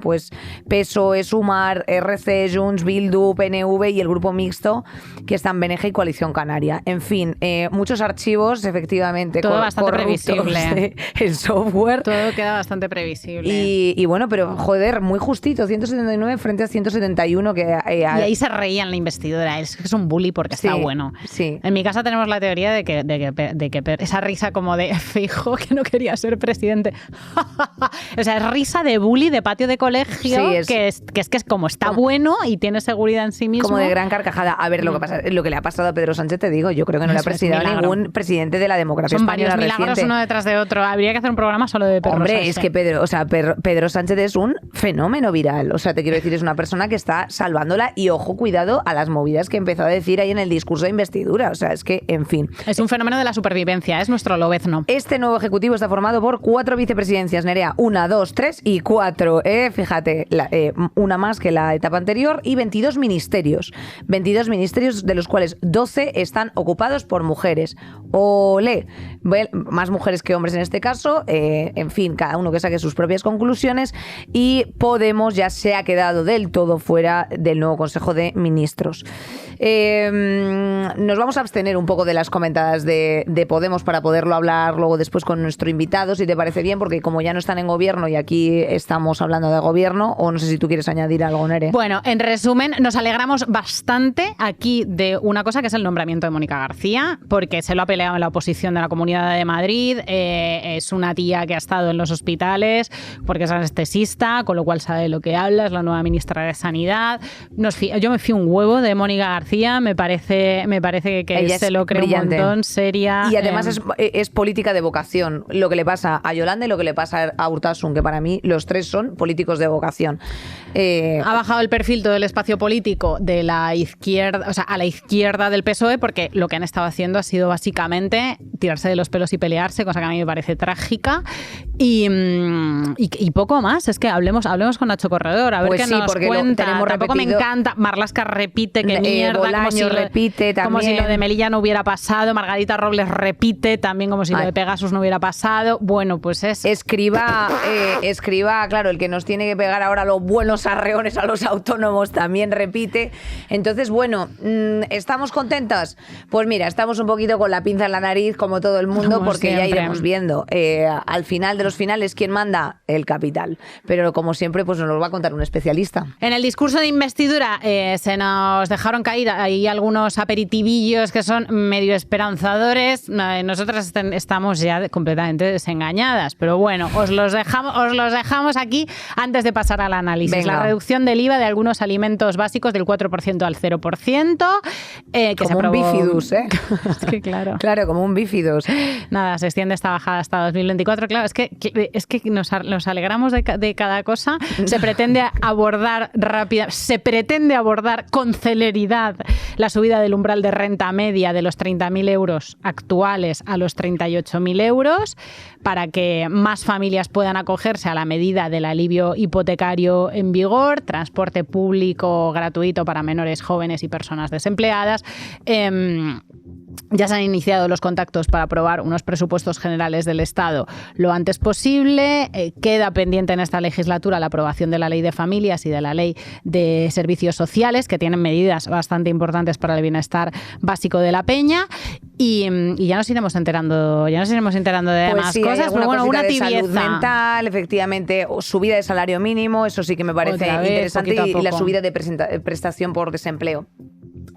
pues PSOE, Sumar, RC, Junts, Bildu, PNV y el grupo mixto que está en BNG y Coalición Canaria. En fin, muchos archivos, efectivamente, todo bastante previsible. El software. Todo queda bastante previsible. Y bueno, pero joder, muy justito, 179 frente a 171 que... y ahí se reían la investidura. Es un bully porque sí, está bueno. Sí. En mi casa tenemos la teoría de que esa risa como de Feijóo que no quería ser presidente. O sea, es risa de bully de patio de colegio, sí, que es como está bueno y tiene seguridad en sí mismo. Como de gran carcajada. A ver, lo que le ha pasado a Pedro Sánchez, te digo, yo creo que no le ha presidido ningún presidente de la democracia española varios milagros reciente. uno detrás de otro. Habría que hacer un programa solo de Pedro Hombre, Sánchez. es que Pedro Sánchez es un fenómeno viral. O sea, te quiero decir, es una persona que está salvándola y, ojo, cuidado a las movidas que empezó a decir ahí en el discurso de investidura. O sea, es que, en fin. Es un fenómeno de la supervivencia, es nuestro lobezno. Este nuevo ejecutivo está formado por 4 vicepresidencias, Nerea. 1, 2, 3 y 4. Fíjate, una más que la etapa anterior y 22 ministerios. 22 ministerios de los cuales 12 están ocupados por mujeres. ¡Olé! Más mujeres que hombres en este caso. En fin, cada uno que saque sus propias conclusiones. Y Podemos ya se ha quedado del todo fuera del nuevo Consejo de Ministros. Nos vamos a abstener un poco de las comentadas de Podemos para poderlo hablar luego después con nuestro invitado, si te parece bien, porque como ya no están en gobierno y aquí estamos hablando de gobierno, o no sé si tú quieres añadir algo, Nere. Bueno, en resumen, nos alegramos bastante aquí de una cosa que es el nombramiento de Mónica García, porque se lo ha peleado en la oposición de la Comunidad de Madrid, es una tía que ha estado en los hospitales porque es anestesista, con lo cual sabe lo que habla, es la nueva ministra de Sanidad. Yo me fío un huevo de Mónica García, me parece que ella se lo cree brillante. Un montón, seria. Y además es política de vocación. Lo que le pasa a Yolanda y lo que le pasa a Urtasun, que para mí los tres son políticos de vocación. Ha bajado el perfil todo el espacio político de la izquierda, o sea, a la izquierda del PSOE, porque lo que han estado haciendo ha sido básicamente tirarse de los pelos y pelearse, cosa que a mí me parece trágica. Y poco más. Es que hablemos con Nacho Corredor, a ver qué nos cuenta. Tampoco me encanta. Marlaska repite que mierda. Bolaño repite también. Como si lo de Melilla no hubiera pasado. Margarita Robles repite también como si lo de Pegasus no hubiera pasado. Bueno, pues es... Escriba, claro, el que nos tiene que pegar ahora los buenos arreones a los autónomos también repite. Entonces, bueno, ¿estamos contentas? Pues mira, estamos un poquito con la pinza en la nariz, como todo el mundo, como porque siempre. Ya iremos viendo. Al final de los finales, ¿quién manda? El capital. Pero como siempre, pues nos lo va a contar un especialista. En el discurso de investidura se nos dejaron caer hay algunos aperitivillos que son medio esperanzadores. Nosotras estamos ya completamente desengañadas, pero bueno, os los dejamos aquí antes de pasar al análisis. Venga. La reducción del IVA de algunos alimentos básicos del 4% al 0%. Que como se aprobó... un bifidus, ¿eh? Es que claro. Claro, como un bifidus. Nada, se extiende esta bajada hasta 2024. Claro, es que nos alegramos de cada cosa. Se pretende abordar con celeridad la subida del umbral de renta media de los 30.000 euros actuales a los 38.000 euros para que más familias puedan acogerse a la medida del alivio hipotecario en vigor, transporte público gratuito para menores, jóvenes y personas desempleadas. Ya se han iniciado los contactos para aprobar unos presupuestos generales del Estado lo antes posible. Queda pendiente en esta legislatura la aprobación de la Ley de Familias y de la Ley de Servicios Sociales, que tienen medidas bastante importantes para el bienestar básico de la peña. Y ya nos iremos enterando de Pues más sí, cosas. Pero bueno, una de tibieza. salud mental, efectivamente, subida de salario mínimo, eso sí que me parece Otra vez, interesante, poquito a y la poco. subida de prestación por desempleo.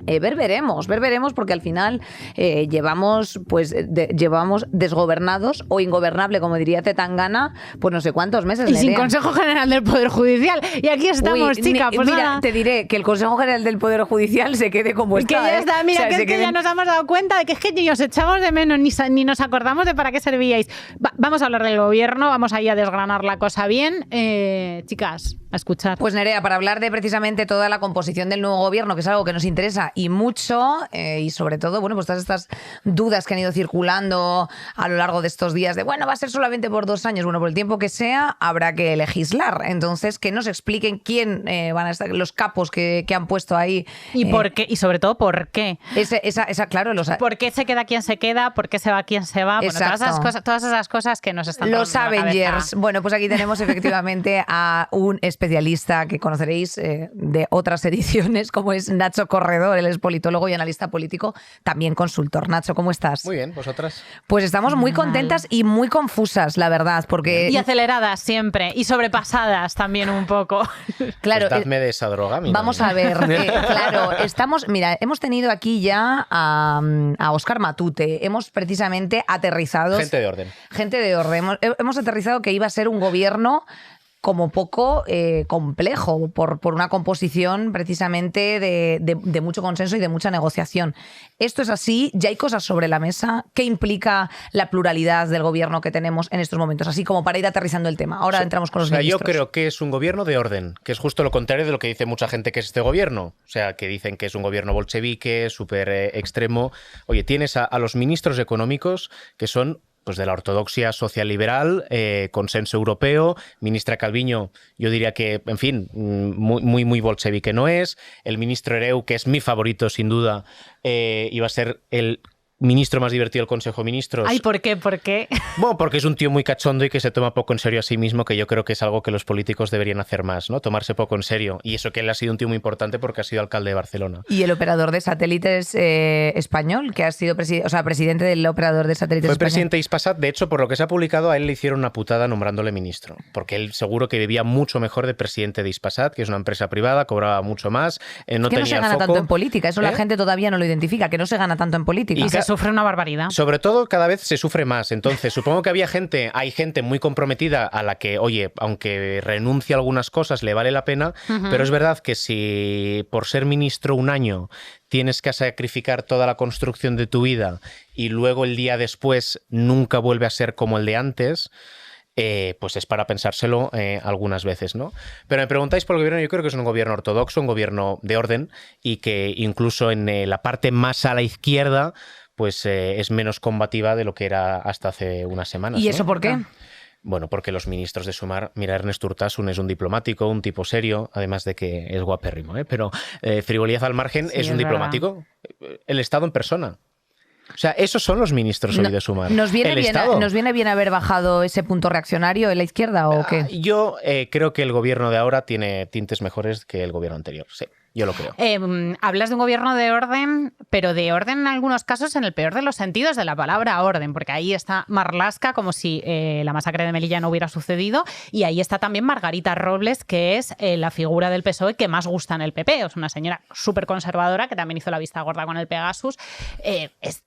Veremos, porque al final llevamos desgobernados o ingobernable, como diría Zetangana, pues no sé cuántos meses. Y sin Nerea. Consejo General del Poder Judicial. Y aquí estamos, Uy, chica. Pues mira, nada. te diré que el Consejo General del Poder Judicial se quede como Que está. ya está, mira, O sea, que se es que queden- ya nos hemos dado cuenta de que es que ni os echamos de menos, ni nos acordamos de para qué servíais. Vamos a hablar del gobierno, vamos ahí a desgranar la cosa bien. Chicas, a escuchar. Pues Nerea, para hablar de precisamente toda la composición del nuevo gobierno, que es algo que nos interesa y mucho, y sobre todo, bueno, pues todas estas dudas que han ido circulando a lo largo de estos días de, bueno, va a ser solamente por 2 años, bueno, por el tiempo que sea, habrá que legislar. Entonces, que nos expliquen quién van a estar, los capos que han puesto ahí. ¿Y por qué? Y sobre todo, ¿por qué? Claro, ¿Por qué se queda quien se queda? ¿Por qué se va quien se va? Bueno, Exacto. todas esas cosas que nos están Los tocando la Avengers. cabeza. Bueno, pues aquí tenemos efectivamente a un especialista que conoceréis de otras ediciones, como es Nacho Corredor. Él es politólogo y analista político, también consultor. Nacho, ¿cómo estás? Muy bien, ¿vosotras? Pues estamos muy contentas y muy confusas, la verdad, porque... Y aceleradas siempre, y sobrepasadas también un poco. Claro, Pues dadme de esa droga. Mira. vamos a ver, claro, hemos tenido aquí ya a Óscar Matute, hemos precisamente aterrizado... Gente de orden. Gente de orden. Hemos aterrizado que iba a ser un gobierno como poco complejo por una composición precisamente de mucho consenso y de mucha negociación. Esto es así, ya hay cosas sobre la mesa. ¿Qué implica la pluralidad del gobierno que tenemos en estos momentos? Así como para ir aterrizando el tema. Ahora entramos con los ministros. Yo creo que es un gobierno de orden, que es justo lo contrario de lo que dice mucha gente que es este gobierno. O sea, que dicen que es un gobierno bolchevique, súper extremo. Oye, tienes a los ministros económicos que son pues de la ortodoxia socialliberal, consenso europeo. Ministra Calviño, yo diría que, en fin, muy bolchevique no es. El ministro Ereu, que es mi favorito sin duda, iba a ser el ministro más divertido del Consejo de Ministros. Ay, ¿por qué? ¿Por qué? Bueno, porque es un tío muy cachondo y que se toma poco en serio a sí mismo, que yo creo que es algo que los políticos deberían hacer más, ¿no? Tomarse poco en serio. Y eso que él ha sido un tío muy importante porque ha sido alcalde de Barcelona. Y el operador de satélites español, que ha sido presidente del operador de satélites Fue español. presidente de Hispasat. De hecho, por lo que se ha publicado, a él le hicieron una putada nombrándole ministro. Porque él seguro que vivía mucho mejor de presidente de Hispasat, que es una empresa privada, cobraba mucho más, no que tenía no se gana foco. tanto en política, eso la gente todavía no lo identifica, que no se gana tanto en política. Y se sufre una barbaridad. Sobre todo, cada vez se sufre más. Entonces, supongo que hay gente muy comprometida a la que, oye, aunque renuncie a algunas cosas, le vale la pena, pero es verdad que si por ser ministro un año tienes que sacrificar toda la construcción de tu vida y luego el día después nunca vuelve a ser como el de antes, pues es para pensárselo algunas veces, ¿no? Pero me preguntáis por el gobierno, yo creo que es un gobierno ortodoxo, un gobierno de orden y que incluso en la parte más a la izquierda pues es menos combativa de lo que era hasta hace unas semanas. ¿Y eso ¿no? por qué? Bueno, porque los ministros de Sumar, mira, Ernest Urtasun es un diplomático, un tipo serio, además de que es guapérrimo, pero frivolidad al margen, Sí, es un es diplomático. El Estado en persona. O sea, esos son los ministros hoy de Sumar. ¿Nos viene Estado. bien haber bajado ese punto reaccionario en la izquierda o qué? Yo creo que el gobierno de ahora tiene tintes mejores que el gobierno anterior, sí. Yo lo creo. Hablas de un gobierno de orden, pero de orden en algunos casos en el peor de los sentidos de la palabra orden, porque ahí está Marlaska como si la masacre de Melilla no hubiera sucedido, y ahí está también Margarita Robles, que es la figura del PSOE que más gusta en el PP. Es una señora súper conservadora que también hizo la vista gorda con el Pegasus.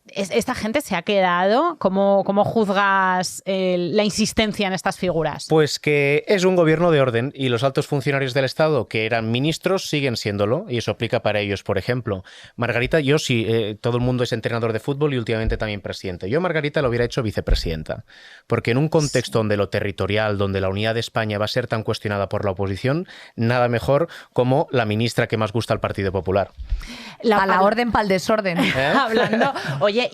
Esta gente se ha quedado. ¿Cómo juzgas la insistencia en estas figuras? Pues que es un gobierno de orden y los altos funcionarios del Estado que eran ministros siguen siéndolo. Y eso aplica para ellos, por ejemplo. Margarita, yo sí, todo el mundo es entrenador de fútbol y últimamente también presidente. Yo a Margarita lo hubiera hecho vicepresidenta, porque en un contexto donde lo territorial, donde la unidad de España va a ser tan cuestionada por la oposición, nada mejor como la ministra que más gusta al Partido Popular. A la orden para el desorden.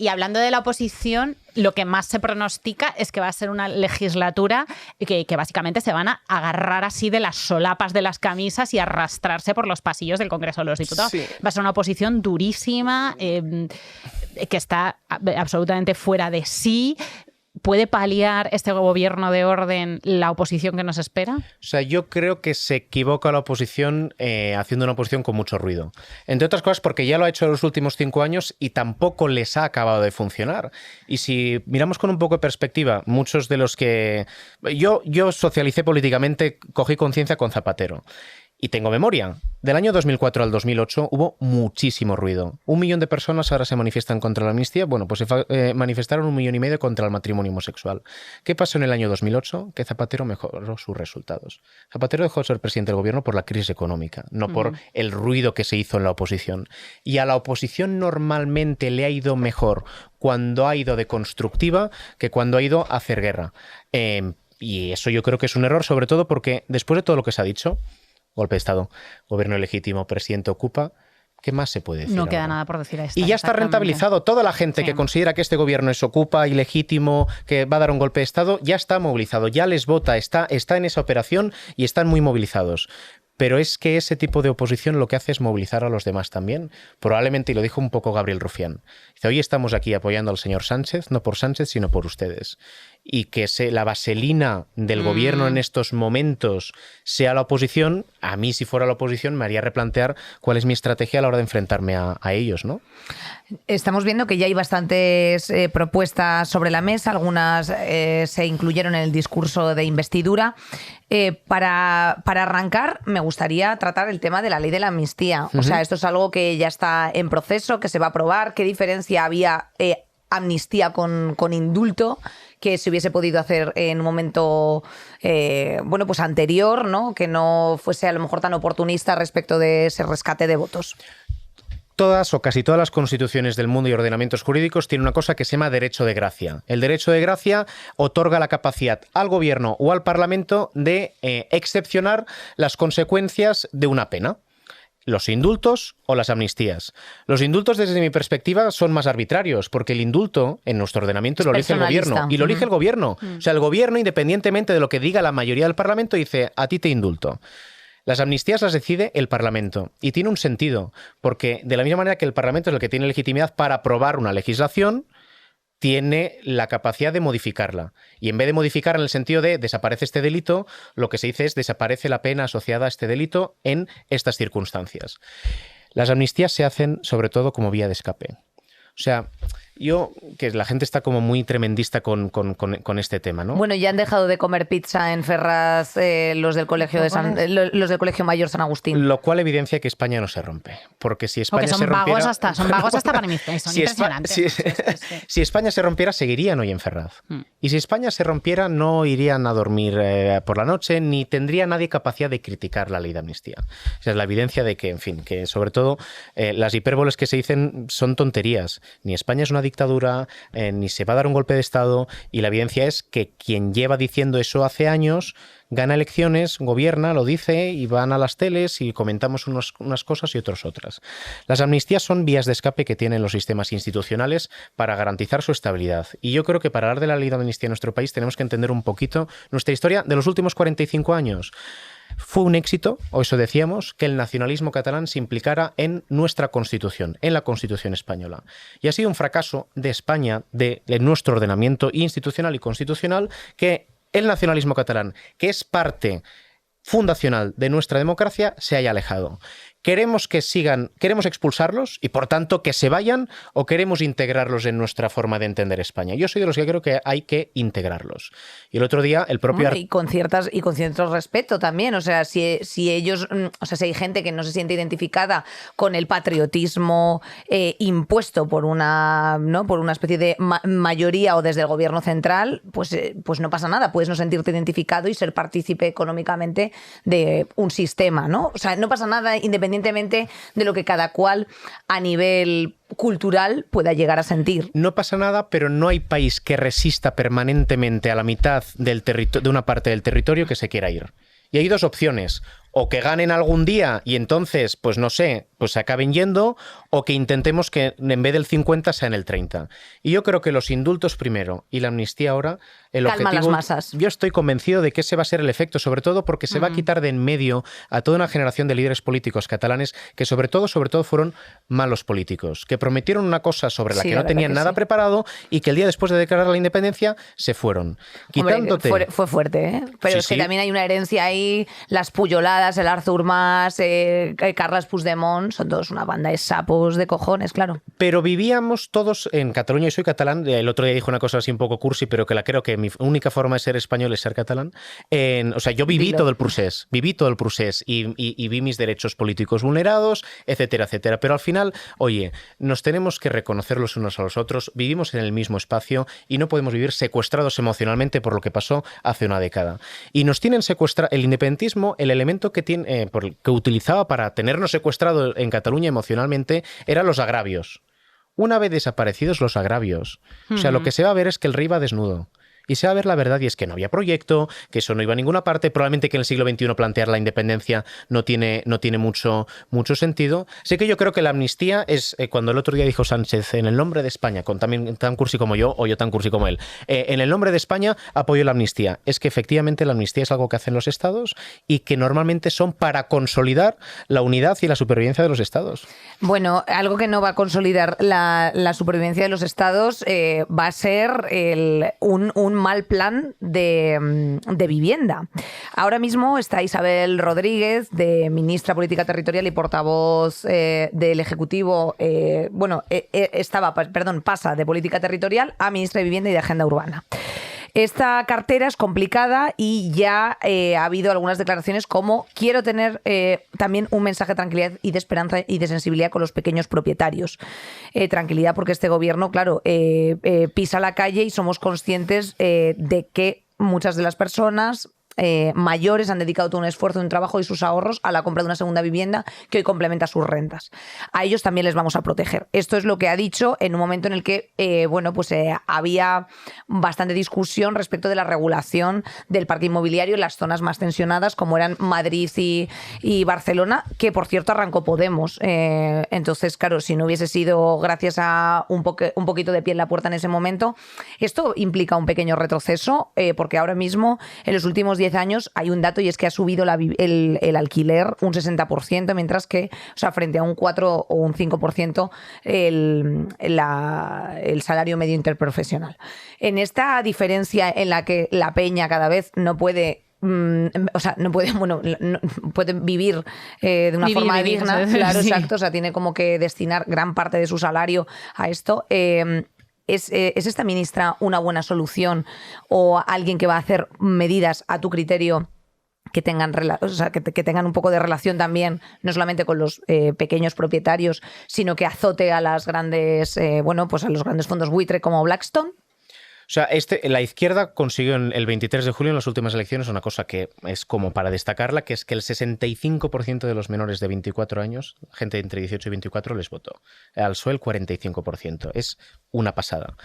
Hablando de la oposición, lo que más se pronostica es que va a ser una legislatura que básicamente se van a agarrar así de las solapas de las camisas y arrastrarse por los pasillos del Congreso de los Diputados. Sí. Va a ser una oposición durísima, que está absolutamente fuera de sí. ¿Puede paliar este gobierno de orden la oposición que nos espera? O sea, yo creo que se equivoca la oposición haciendo una oposición con mucho ruido. Entre otras cosas porque ya lo ha hecho en los últimos 5 años y tampoco les ha acabado de funcionar. Y si miramos con un poco de perspectiva, muchos de los que... Yo socialicé políticamente, cogí conciencia con Zapatero. Y tengo memoria. Del año 2004 al 2008 hubo muchísimo ruido. 1 millón de personas ahora se manifiestan contra la amnistía. Bueno, pues se manifestaron 1,5 millones contra el matrimonio homosexual. ¿Qué pasó en el año 2008? Que Zapatero mejoró sus resultados. Zapatero dejó de ser presidente del gobierno por la crisis económica, no por el ruido que se hizo en la oposición. Y a la oposición normalmente le ha ido mejor cuando ha ido de constructiva que cuando ha ido a hacer guerra. Y eso yo creo que es un error, sobre todo porque después de todo lo que se ha dicho... Golpe de Estado, gobierno legítimo, presidente ocupa. ¿Qué más se puede decir? No queda nada por decir a esto. Y ya está rentabilizado. Toda la gente que considera que este gobierno es ocupa, ilegítimo, que va a dar un golpe de Estado, ya está movilizado, ya les vota, está en esa operación y están muy movilizados. Pero es que ese tipo de oposición lo que hace es movilizar a los demás también. Probablemente, y lo dijo un poco Gabriel Rufián, dice, hoy estamos aquí apoyando al señor Sánchez, no por Sánchez, sino por ustedes. Y que la vaselina del gobierno en estos momentos sea la oposición, a mí si fuera la oposición me haría replantear cuál es mi estrategia a la hora de enfrentarme a ellos, ¿no? Estamos viendo que ya hay bastantes propuestas sobre la mesa, algunas se incluyeron en el discurso de investidura. Para arrancar, me gustaría tratar el tema de la ley de la amnistía. O sea, esto es algo que ya está en proceso, que se va a aprobar. ¿Qué diferencia había amnistía con indulto? Que se hubiese podido hacer en un momento pues anterior, ¿no? Que no fuese a lo mejor tan oportunista respecto de ese rescate de votos. Todas o casi todas las constituciones del mundo y ordenamientos jurídicos tienen una cosa que se llama derecho de gracia. El derecho de gracia otorga la capacidad al gobierno o al parlamento de excepcionar las consecuencias de una pena. Los indultos o las amnistías. Los indultos, desde mi perspectiva, son más arbitrarios, porque el indulto en nuestro ordenamiento lo elige el gobierno. Y lo elige el gobierno. O sea, el gobierno, independientemente de lo que diga la mayoría del Parlamento, dice, a ti te indulto. Las amnistías las decide el Parlamento. Y tiene un sentido, porque de la misma manera que el Parlamento es el que tiene legitimidad para aprobar una legislación, tiene la capacidad de modificarla. Y en vez de modificar en el sentido de desaparece este delito, lo que se dice es desaparece la pena asociada a este delito en estas circunstancias. Las amnistías se hacen sobre todo como vía de escape. O sea, que la gente está como muy tremendista con este tema, ¿no? Bueno, ya han dejado de comer pizza en Ferraz los del colegio los del Colegio Mayor San Agustín. Lo cual evidencia que España no se rompe, porque si España son se rompiera, son vagos hasta para mí, son impresionantes. Si España se rompiera, seguirían hoy en Ferraz. Y si España se rompiera, no irían a dormir por la noche, ni tendría nadie capacidad de criticar la ley de amnistía. Esa es la evidencia de que, en fin, que sobre todo las hipérboles que se dicen son tonterías. Ni España es una dictadura, ni se va a dar un golpe de Estado, y la evidencia es que quien lleva diciendo eso hace años gana elecciones, gobierna, lo dice, y van a las teles y comentamos unas cosas y otras. Las amnistías son vías de escape que tienen los sistemas institucionales para garantizar su estabilidad. Y yo creo que para hablar de la ley de amnistía en nuestro país tenemos que entender un poquito nuestra historia de los últimos 45 años. Fue un éxito, o eso decíamos, que el nacionalismo catalán se implicara en nuestra Constitución, en la Constitución española. Y ha sido un fracaso de España, de nuestro ordenamiento institucional y constitucional, que el nacionalismo catalán, que es parte fundacional de nuestra democracia, se haya alejado. ¿Queremos que sigan, queremos expulsarlos y por tanto que se vayan o queremos integrarlos en nuestra forma de entender España? Yo soy de los que creo que hay que integrarlos. Y el otro día el propio... Y con cierto respeto también, o sea, si ellos, o sea, si hay gente que no se siente identificada con el patriotismo impuesto por una especie de mayoría o desde el gobierno central, pues no pasa nada, puedes no sentirte identificado y ser partícipe económicamente de un sistema, ¿no? O sea, no pasa nada independientemente de lo que cada cual a nivel cultural pueda llegar a sentir. No pasa nada, pero no hay país que resista permanentemente a la mitad de una parte del territorio que se quiera ir. Y hay dos opciones. O que ganen algún día y entonces, pues no sé, pues se acaben yendo, o que intentemos que en vez del 50 sea en el 30. Y yo creo que los indultos primero y la amnistía ahora, el calma objetivo... las masas. Yo estoy convencido de que ese va a ser el efecto, sobre todo porque se va a quitar de en medio a toda una generación de líderes políticos catalanes que sobre todo fueron malos políticos, que prometieron una cosa sobre la que no tenían nada preparado y que el día después de declarar la independencia se fueron. Quitándote... Hombre, fue fuerte, ¿eh? Pero sí, que también hay una herencia ahí, las Puyoladas, el Artur Mas, Carles Puigdemont, son todos una banda de sapos de cojones, claro. Pero vivíamos todos en Cataluña, y soy catalán, el otro día dijo una cosa así un poco cursi, pero que la creo que mi única forma de ser español es ser catalán. O sea, yo viví todo el procés y vi mis derechos políticos vulnerados, etcétera, etcétera. Pero al final, oye, nos tenemos que reconocer los unos a los otros, vivimos en el mismo espacio y no podemos vivir secuestrados emocionalmente por lo que pasó hace una década. Y nos tienen secuestrado el independentismo, el elemento que utilizaba para tenernos secuestrado en Cataluña emocionalmente eran los agravios. Una vez desaparecidos los agravios, o sea, lo que se va a ver es que el rey va desnudo. Y se va a ver la verdad y es que no había proyecto, que eso no iba a ninguna parte, probablemente que en el siglo XXI plantear la independencia no tiene mucho sentido. Sé que yo creo que la amnistía es, cuando el otro día dijo Sánchez, en el nombre de España, con también tan cursi como yo, o yo tan cursi como él, en el nombre de España apoyo la amnistía. Es que efectivamente la amnistía es algo que hacen los estados y que normalmente son para consolidar la unidad y la supervivencia de los estados. Bueno, algo que no va a consolidar la supervivencia de los estados va a ser un mal plan de vivienda. Ahora mismo está Isabel Rodríguez, de ministra Política Territorial y portavoz del Ejecutivo, pasa de Política Territorial a ministra de Vivienda y de Agenda Urbana. Esta cartera es complicada y ya ha habido algunas declaraciones como quiero tener también un mensaje de tranquilidad y de esperanza y de sensibilidad con los pequeños propietarios. Tranquilidad porque este gobierno, claro, pisa la calle y somos conscientes de que muchas de las personas mayores han dedicado todo un esfuerzo, un trabajo y sus ahorros a la compra de una segunda vivienda que hoy complementa sus rentas. A ellos también les vamos a proteger. Esto es lo que ha dicho en un momento en el que había bastante discusión respecto de la regulación del parque inmobiliario en las zonas más tensionadas como eran Madrid y Barcelona, que por cierto arrancó Podemos. Entonces, claro, si no hubiese sido gracias a un poquito de pie en la puerta en ese momento, esto implica un pequeño retroceso porque ahora mismo en los últimos 10 años hay un dato y es que ha subido el alquiler un 60%, mientras que, o sea, frente a un 4 o un 5% el salario medio interprofesional. En esta diferencia en la que la peña cada vez no puede puede vivir de una forma digna, claro, sí. Exacto, o sea, tiene como que destinar gran parte de su salario a esto. ¿Es esta ministra una buena solución o alguien que va a hacer medidas a tu criterio que tengan, que tengan un poco de relación también, no solamente con los pequeños propietarios, sino que azote a las grandes, a los grandes fondos buitre como Blackstone? O sea, la izquierda consiguió el 23 de julio en las últimas elecciones una cosa que es como para destacarla, que es que el 65% de los menores de 24 años, gente entre 18 y 24, les votó. Al PSOE el 45%. Es una pasada.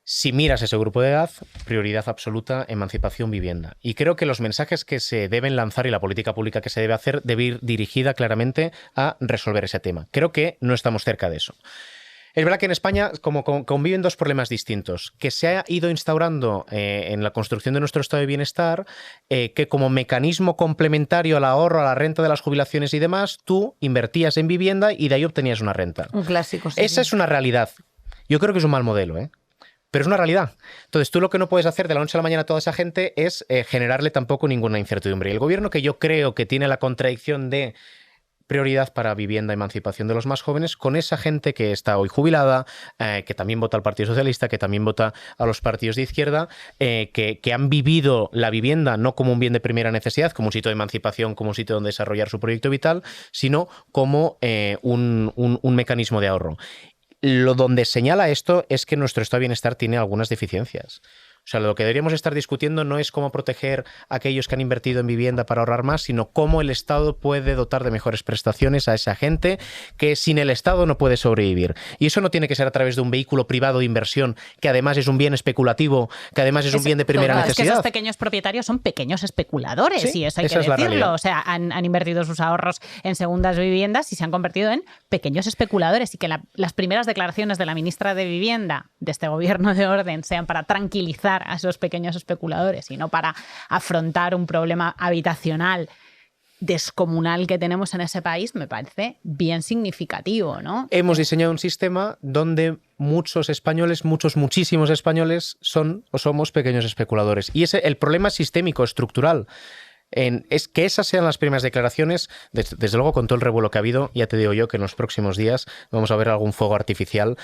Si miras ese grupo de edad, prioridad absoluta, emancipación, vivienda. Y creo que los mensajes que se deben lanzar y la política pública que se debe hacer debe ir dirigida claramente a resolver ese tema. Creo que no estamos cerca de eso. Es verdad que en España conviven dos problemas distintos, que se ha ido instaurando en la construcción de nuestro estado de bienestar, que como mecanismo complementario al ahorro, a la renta de las jubilaciones y demás, tú invertías en vivienda y de ahí obtenías una renta. Un clásico. Sí, Esa es una realidad. Yo creo que es un mal modelo, pero es una realidad. Entonces, tú lo que no puedes hacer de la noche a la mañana a toda esa gente es generarle tampoco ninguna incertidumbre. Y el gobierno, que yo creo que tiene la contradicción de prioridad para vivienda, emancipación de los más jóvenes, con esa gente que está hoy jubilada, que también vota al Partido Socialista, que también vota a los partidos de izquierda, que han vivido la vivienda no como un bien de primera necesidad, como un sitio de emancipación, como un sitio donde desarrollar su proyecto vital, sino como un mecanismo de ahorro. Lo donde señala esto es que nuestro estado de bienestar tiene algunas deficiencias. O sea, lo que deberíamos estar discutiendo no es cómo proteger a aquellos que han invertido en vivienda para ahorrar más, sino cómo el Estado puede dotar de mejores prestaciones a esa gente que sin el Estado no puede sobrevivir. Y eso no tiene que ser a través de un vehículo privado de inversión, que además es un bien especulativo, que además es un bien de primera necesidad. Es que esos pequeños propietarios son pequeños especuladores, sí, y eso hay que decirlo. O sea, han invertido sus ahorros en segundas viviendas y se han convertido en pequeños especuladores, y que las primeras declaraciones de la ministra de Vivienda de este gobierno de orden sean para tranquilizar a esos pequeños especuladores y no para afrontar un problema habitacional descomunal que tenemos en ese país, me parece bien significativo, ¿no? Hemos diseñado un sistema donde muchos españoles, muchísimos españoles son o somos pequeños especuladores. Y el problema es sistémico, estructural. Es que esas sean las primeras declaraciones, desde luego con todo el revuelo que ha habido, ya te digo yo que en los próximos días vamos a ver algún fuego artificial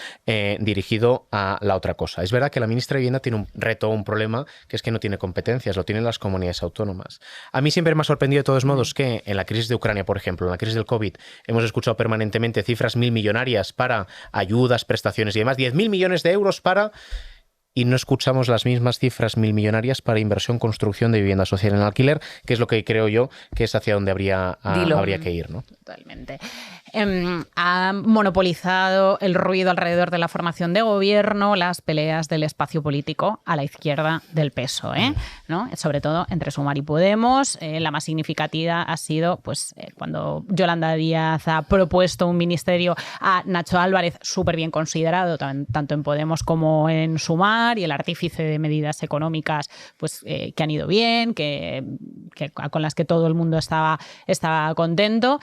dirigido a la otra cosa. Es verdad que la ministra de Vivienda tiene un reto, un problema, que es que no tiene competencias, lo tienen las comunidades autónomas. A mí siempre me ha sorprendido de todos modos que en la crisis de Ucrania, por ejemplo, en la crisis del COVID, hemos escuchado permanentemente cifras 1.000 millonarias para ayudas, prestaciones y demás, 10.000 millones de euros para... Y no escuchamos las mismas cifras 1.000 millonarias para inversión, construcción de vivienda social en alquiler, que es lo que creo yo que es hacia donde habría que ir, ¿no? Totalmente. Ha monopolizado el ruido alrededor de la formación de gobierno, las peleas del espacio político a la izquierda del PSOE, ¿no? Sobre todo entre Sumar y Podemos. La más significativa ha sido pues, cuando Yolanda Díaz ha propuesto un ministerio a Nacho Álvarez, súper bien considerado, tanto en Podemos como en Sumar, y el artífice de medidas económicas pues, que han ido bien, con las que todo el mundo estaba contento.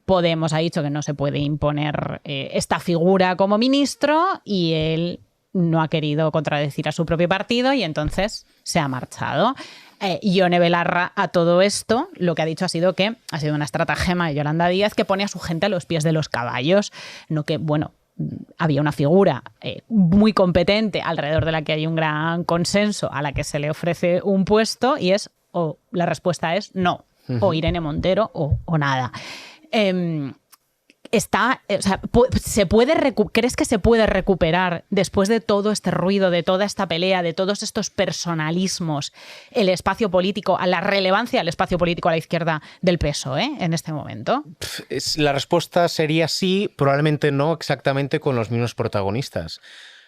Podemos ha dicho que no se puede imponer esta figura como ministro, y él no ha querido contradecir a su propio partido y entonces se ha marchado. Ione Belarra, a todo esto, lo que ha dicho ha sido una estratagema de Yolanda Díaz que pone a su gente a los pies de los caballos, no que, bueno, había una figura muy competente alrededor de la que hay un gran consenso, a la que se le ofrece un puesto, y la respuesta es no, o Irene Montero o nada. ¿Crees que se puede recuperar después de todo este ruido, de toda esta pelea, de todos estos personalismos, el espacio político, a la relevancia del espacio político a la izquierda del PSOE en este momento? La respuesta sería sí, probablemente no exactamente con los mismos protagonistas.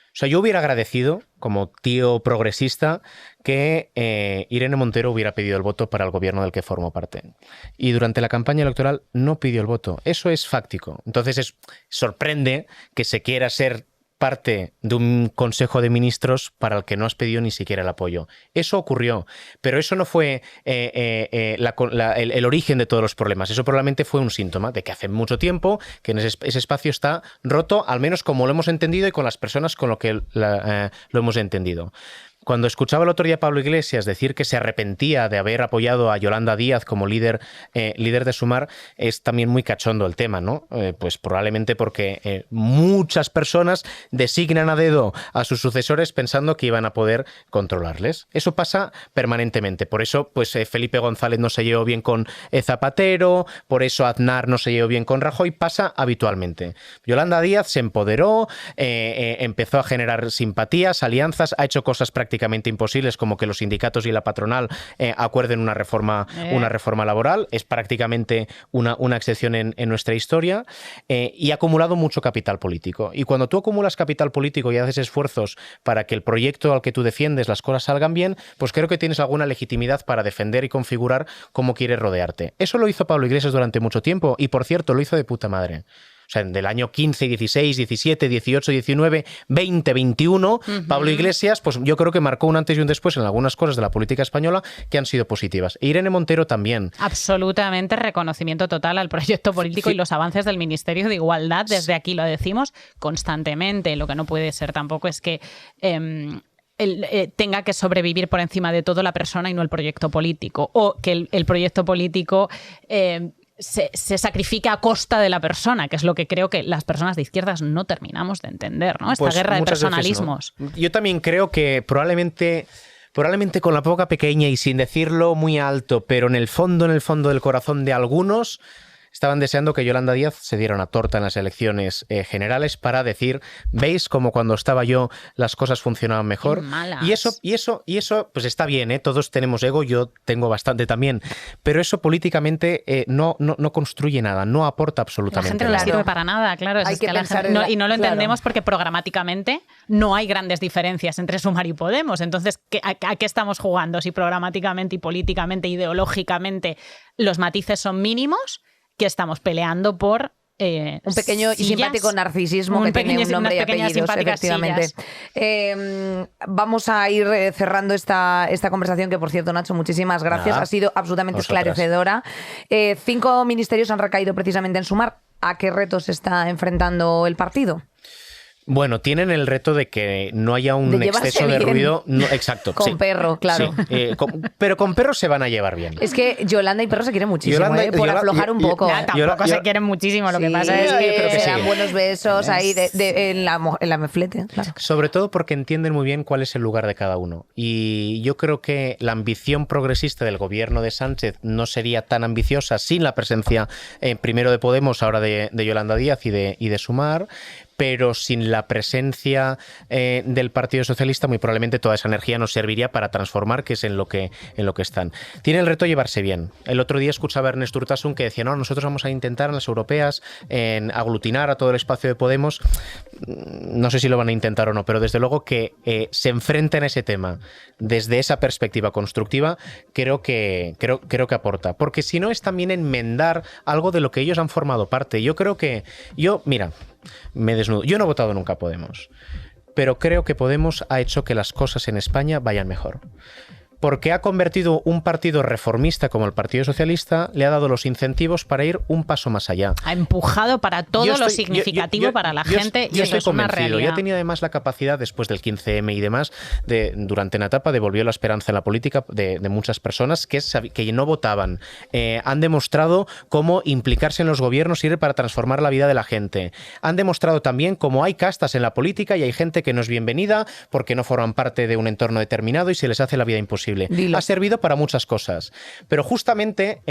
O sea, yo hubiera agradecido, como tío progresista, que Irene Montero hubiera pedido el voto para el gobierno del que formo parte. Y durante la campaña electoral no pidió el voto. Eso es fáctico. Entonces sorprende que se quiera ser parte de un Consejo de Ministros para el que no has pedido ni siquiera el apoyo. Eso ocurrió, pero eso no fue el origen de todos los problemas. Eso probablemente fue un síntoma de que hace mucho tiempo que en ese espacio está roto, al menos como lo hemos entendido y con las personas con lo que lo hemos entendido. Cuando escuchaba el otro día a Pablo Iglesias decir que se arrepentía de haber apoyado a Yolanda Díaz como líder de Sumar, es también muy cachondo el tema, ¿no? Pues probablemente porque muchas personas designan a dedo a sus sucesores pensando que iban a poder controlarles. Eso pasa permanentemente. Por eso, pues Felipe González no se llevó bien con Zapatero, por eso Aznar no se llevó bien con Rajoy, pasa habitualmente. Yolanda Díaz se empoderó, empezó a generar simpatías, alianzas, ha hecho cosas prácticamente imposibles, como que los sindicatos y la patronal acuerden una reforma laboral. Es prácticamente una excepción en nuestra historia, y ha acumulado mucho capital político. Y cuando tú acumulas capital político y haces esfuerzos para que el proyecto al que tú defiendes, las cosas salgan bien, pues creo que tienes alguna legitimidad para defender y configurar cómo quieres rodearte. Eso lo hizo Pablo Iglesias durante mucho tiempo, y por cierto, lo hizo de puta madre. O sea, del año 15, 16, 17, 18, 19, 20, 21, Pablo Iglesias, pues yo creo que marcó un antes y un después en algunas cosas de la política española que han sido positivas. E Irene Montero también. Absolutamente Reconocimiento total al proyecto político y los avances del Ministerio de Igualdad. Desde aquí lo decimos constantemente. Lo que no puede ser tampoco es que tenga que sobrevivir por encima de todo la persona y no el proyecto político, o que el proyecto político se sacrifique a costa de la persona, que es lo que creo que las personas de izquierdas no terminamos de entender, ¿no? Esta Pues guerra de muchas veces personalismos. no. Yo también creo que probablemente con la boca pequeña y sin decirlo muy alto, pero en el fondo del corazón de algunos, estaban deseando que Yolanda Díaz se diera una torta en las elecciones generales para decir, ¿veis cómo cuando estaba yo las cosas funcionaban mejor? Y eso pues está bien, ¿eh? Todos tenemos ego, yo tengo bastante también, pero eso políticamente no construye nada, no aporta absolutamente La gente no nada. le sirve para nada, claro. Hay que la pensar gente, en la- y no lo entendemos claro. porque programáticamente no hay grandes diferencias entre Sumar y Podemos. Entonces, ¿a qué estamos jugando? Si programáticamente y políticamente, ideológicamente, los matices son mínimos, que estamos peleando por un pequeño y sillas, simpático narcisismo que tiene un nombre y unas pequeñas apellidos, simpáticas efectivamente. Vamos a ir cerrando esta conversación, que por cierto, Nacho, muchísimas gracias. Nada, Ha sido absolutamente vosotras. esclarecedora. 5 ministerios han recaído precisamente en Sumar. ¿A qué retos se está enfrentando el partido? Bueno, tienen el reto de que no haya un De llevarse exceso de bien. ruido. No, exacto. Con sí. perro, claro. Sí, pero con perros se van a llevar bien. Es que Yolanda y Perro se quieren muchísimo, por Yola- aflojar un yo- poco. Ya, tampoco se quieren muchísimo. Lo que Sí, pasa es que yo creo que se sí. dan buenos besos ahí en la meflete. Claro. Sobre todo porque entienden muy bien cuál es el lugar de cada uno. Y yo creo que la ambición progresista del gobierno de Sánchez no sería tan ambiciosa sin la presencia primero de Podemos, ahora de Yolanda Díaz y de Sumar, pero sin la presencia del Partido Socialista muy probablemente toda esa energía nos serviría para transformar, que es en lo que están. Tiene el reto de llevarse bien. El otro día escuchaba a Ernest Urtasun que decía, no, nosotros vamos a intentar en las europeas en aglutinar a todo el espacio de Podemos. No sé si lo van a intentar o no, pero desde luego que se enfrenten a ese tema desde esa perspectiva constructiva, creo que aporta. Porque si no es también enmendar algo de lo que ellos han formado parte. Yo creo que... Mira, me desnudo. Yo no he votado nunca a Podemos, pero creo que Podemos ha hecho que las cosas en España vayan mejor. Porque ha convertido un partido reformista como el Partido Socialista, le ha dado los incentivos para ir un paso más allá. ha empujado para todo Yo lo estoy- significativo yo- para la yo- gente yo y eso estoy es una convencido. realidad. Ya tenía además la capacidad, después del 15M y demás, durante una etapa devolvió la esperanza en la política de muchas personas que no votaban. Han demostrado cómo implicarse en los gobiernos sirve para transformar la vida de la gente. Han demostrado también cómo hay castas en la política y hay gente que no es bienvenida porque no forman parte de un entorno determinado y se les hace la vida imposible. Dilo. Ha servido para muchas cosas, pero justamente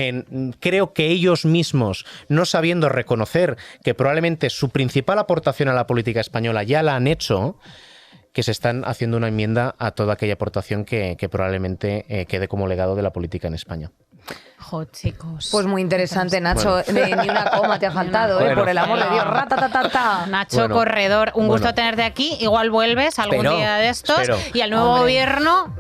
creo que ellos mismos, no sabiendo reconocer que probablemente su principal aportación a la política española ya la han hecho, que se están haciendo una enmienda a toda aquella aportación que probablemente quede como legado de la política en España. Jo, chicos. Pues muy interesante, Nacho. Ni una coma te ha faltado, Bueno. por el amor de Dios. Ratatatata. Nacho Bueno, Corredor, un gusto bueno. tenerte aquí. Igual vuelves algún Espero, día de estos. espero. Y al nuevo Hombre. gobierno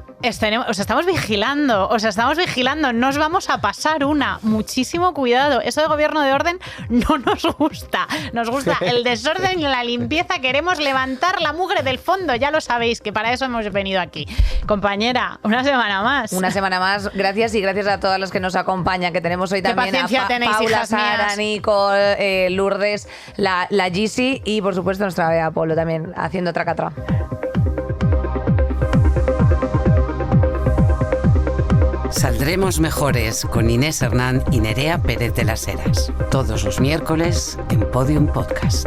os estamos vigilando. No os vamos a pasar una. Muchísimo cuidado. Eso de gobierno de orden no nos gusta. Nos gusta el desorden y la limpieza. Queremos levantar la mugre del fondo. Ya lo sabéis, que para eso hemos venido aquí. Compañera, una semana más. Una semana más. Gracias y gracias a todas las que nos acompañan, que tenemos hoy Qué también a paciencia tenéis, Paula, hijas Sara, mías. Nicole, Lourdes, la Gisi y por supuesto nuestra Bea Polo también haciendo tracatra. Saldremos mejores con Inés Hernán y Nerea Pérez de las Heras. Todos los miércoles en Podium Podcast.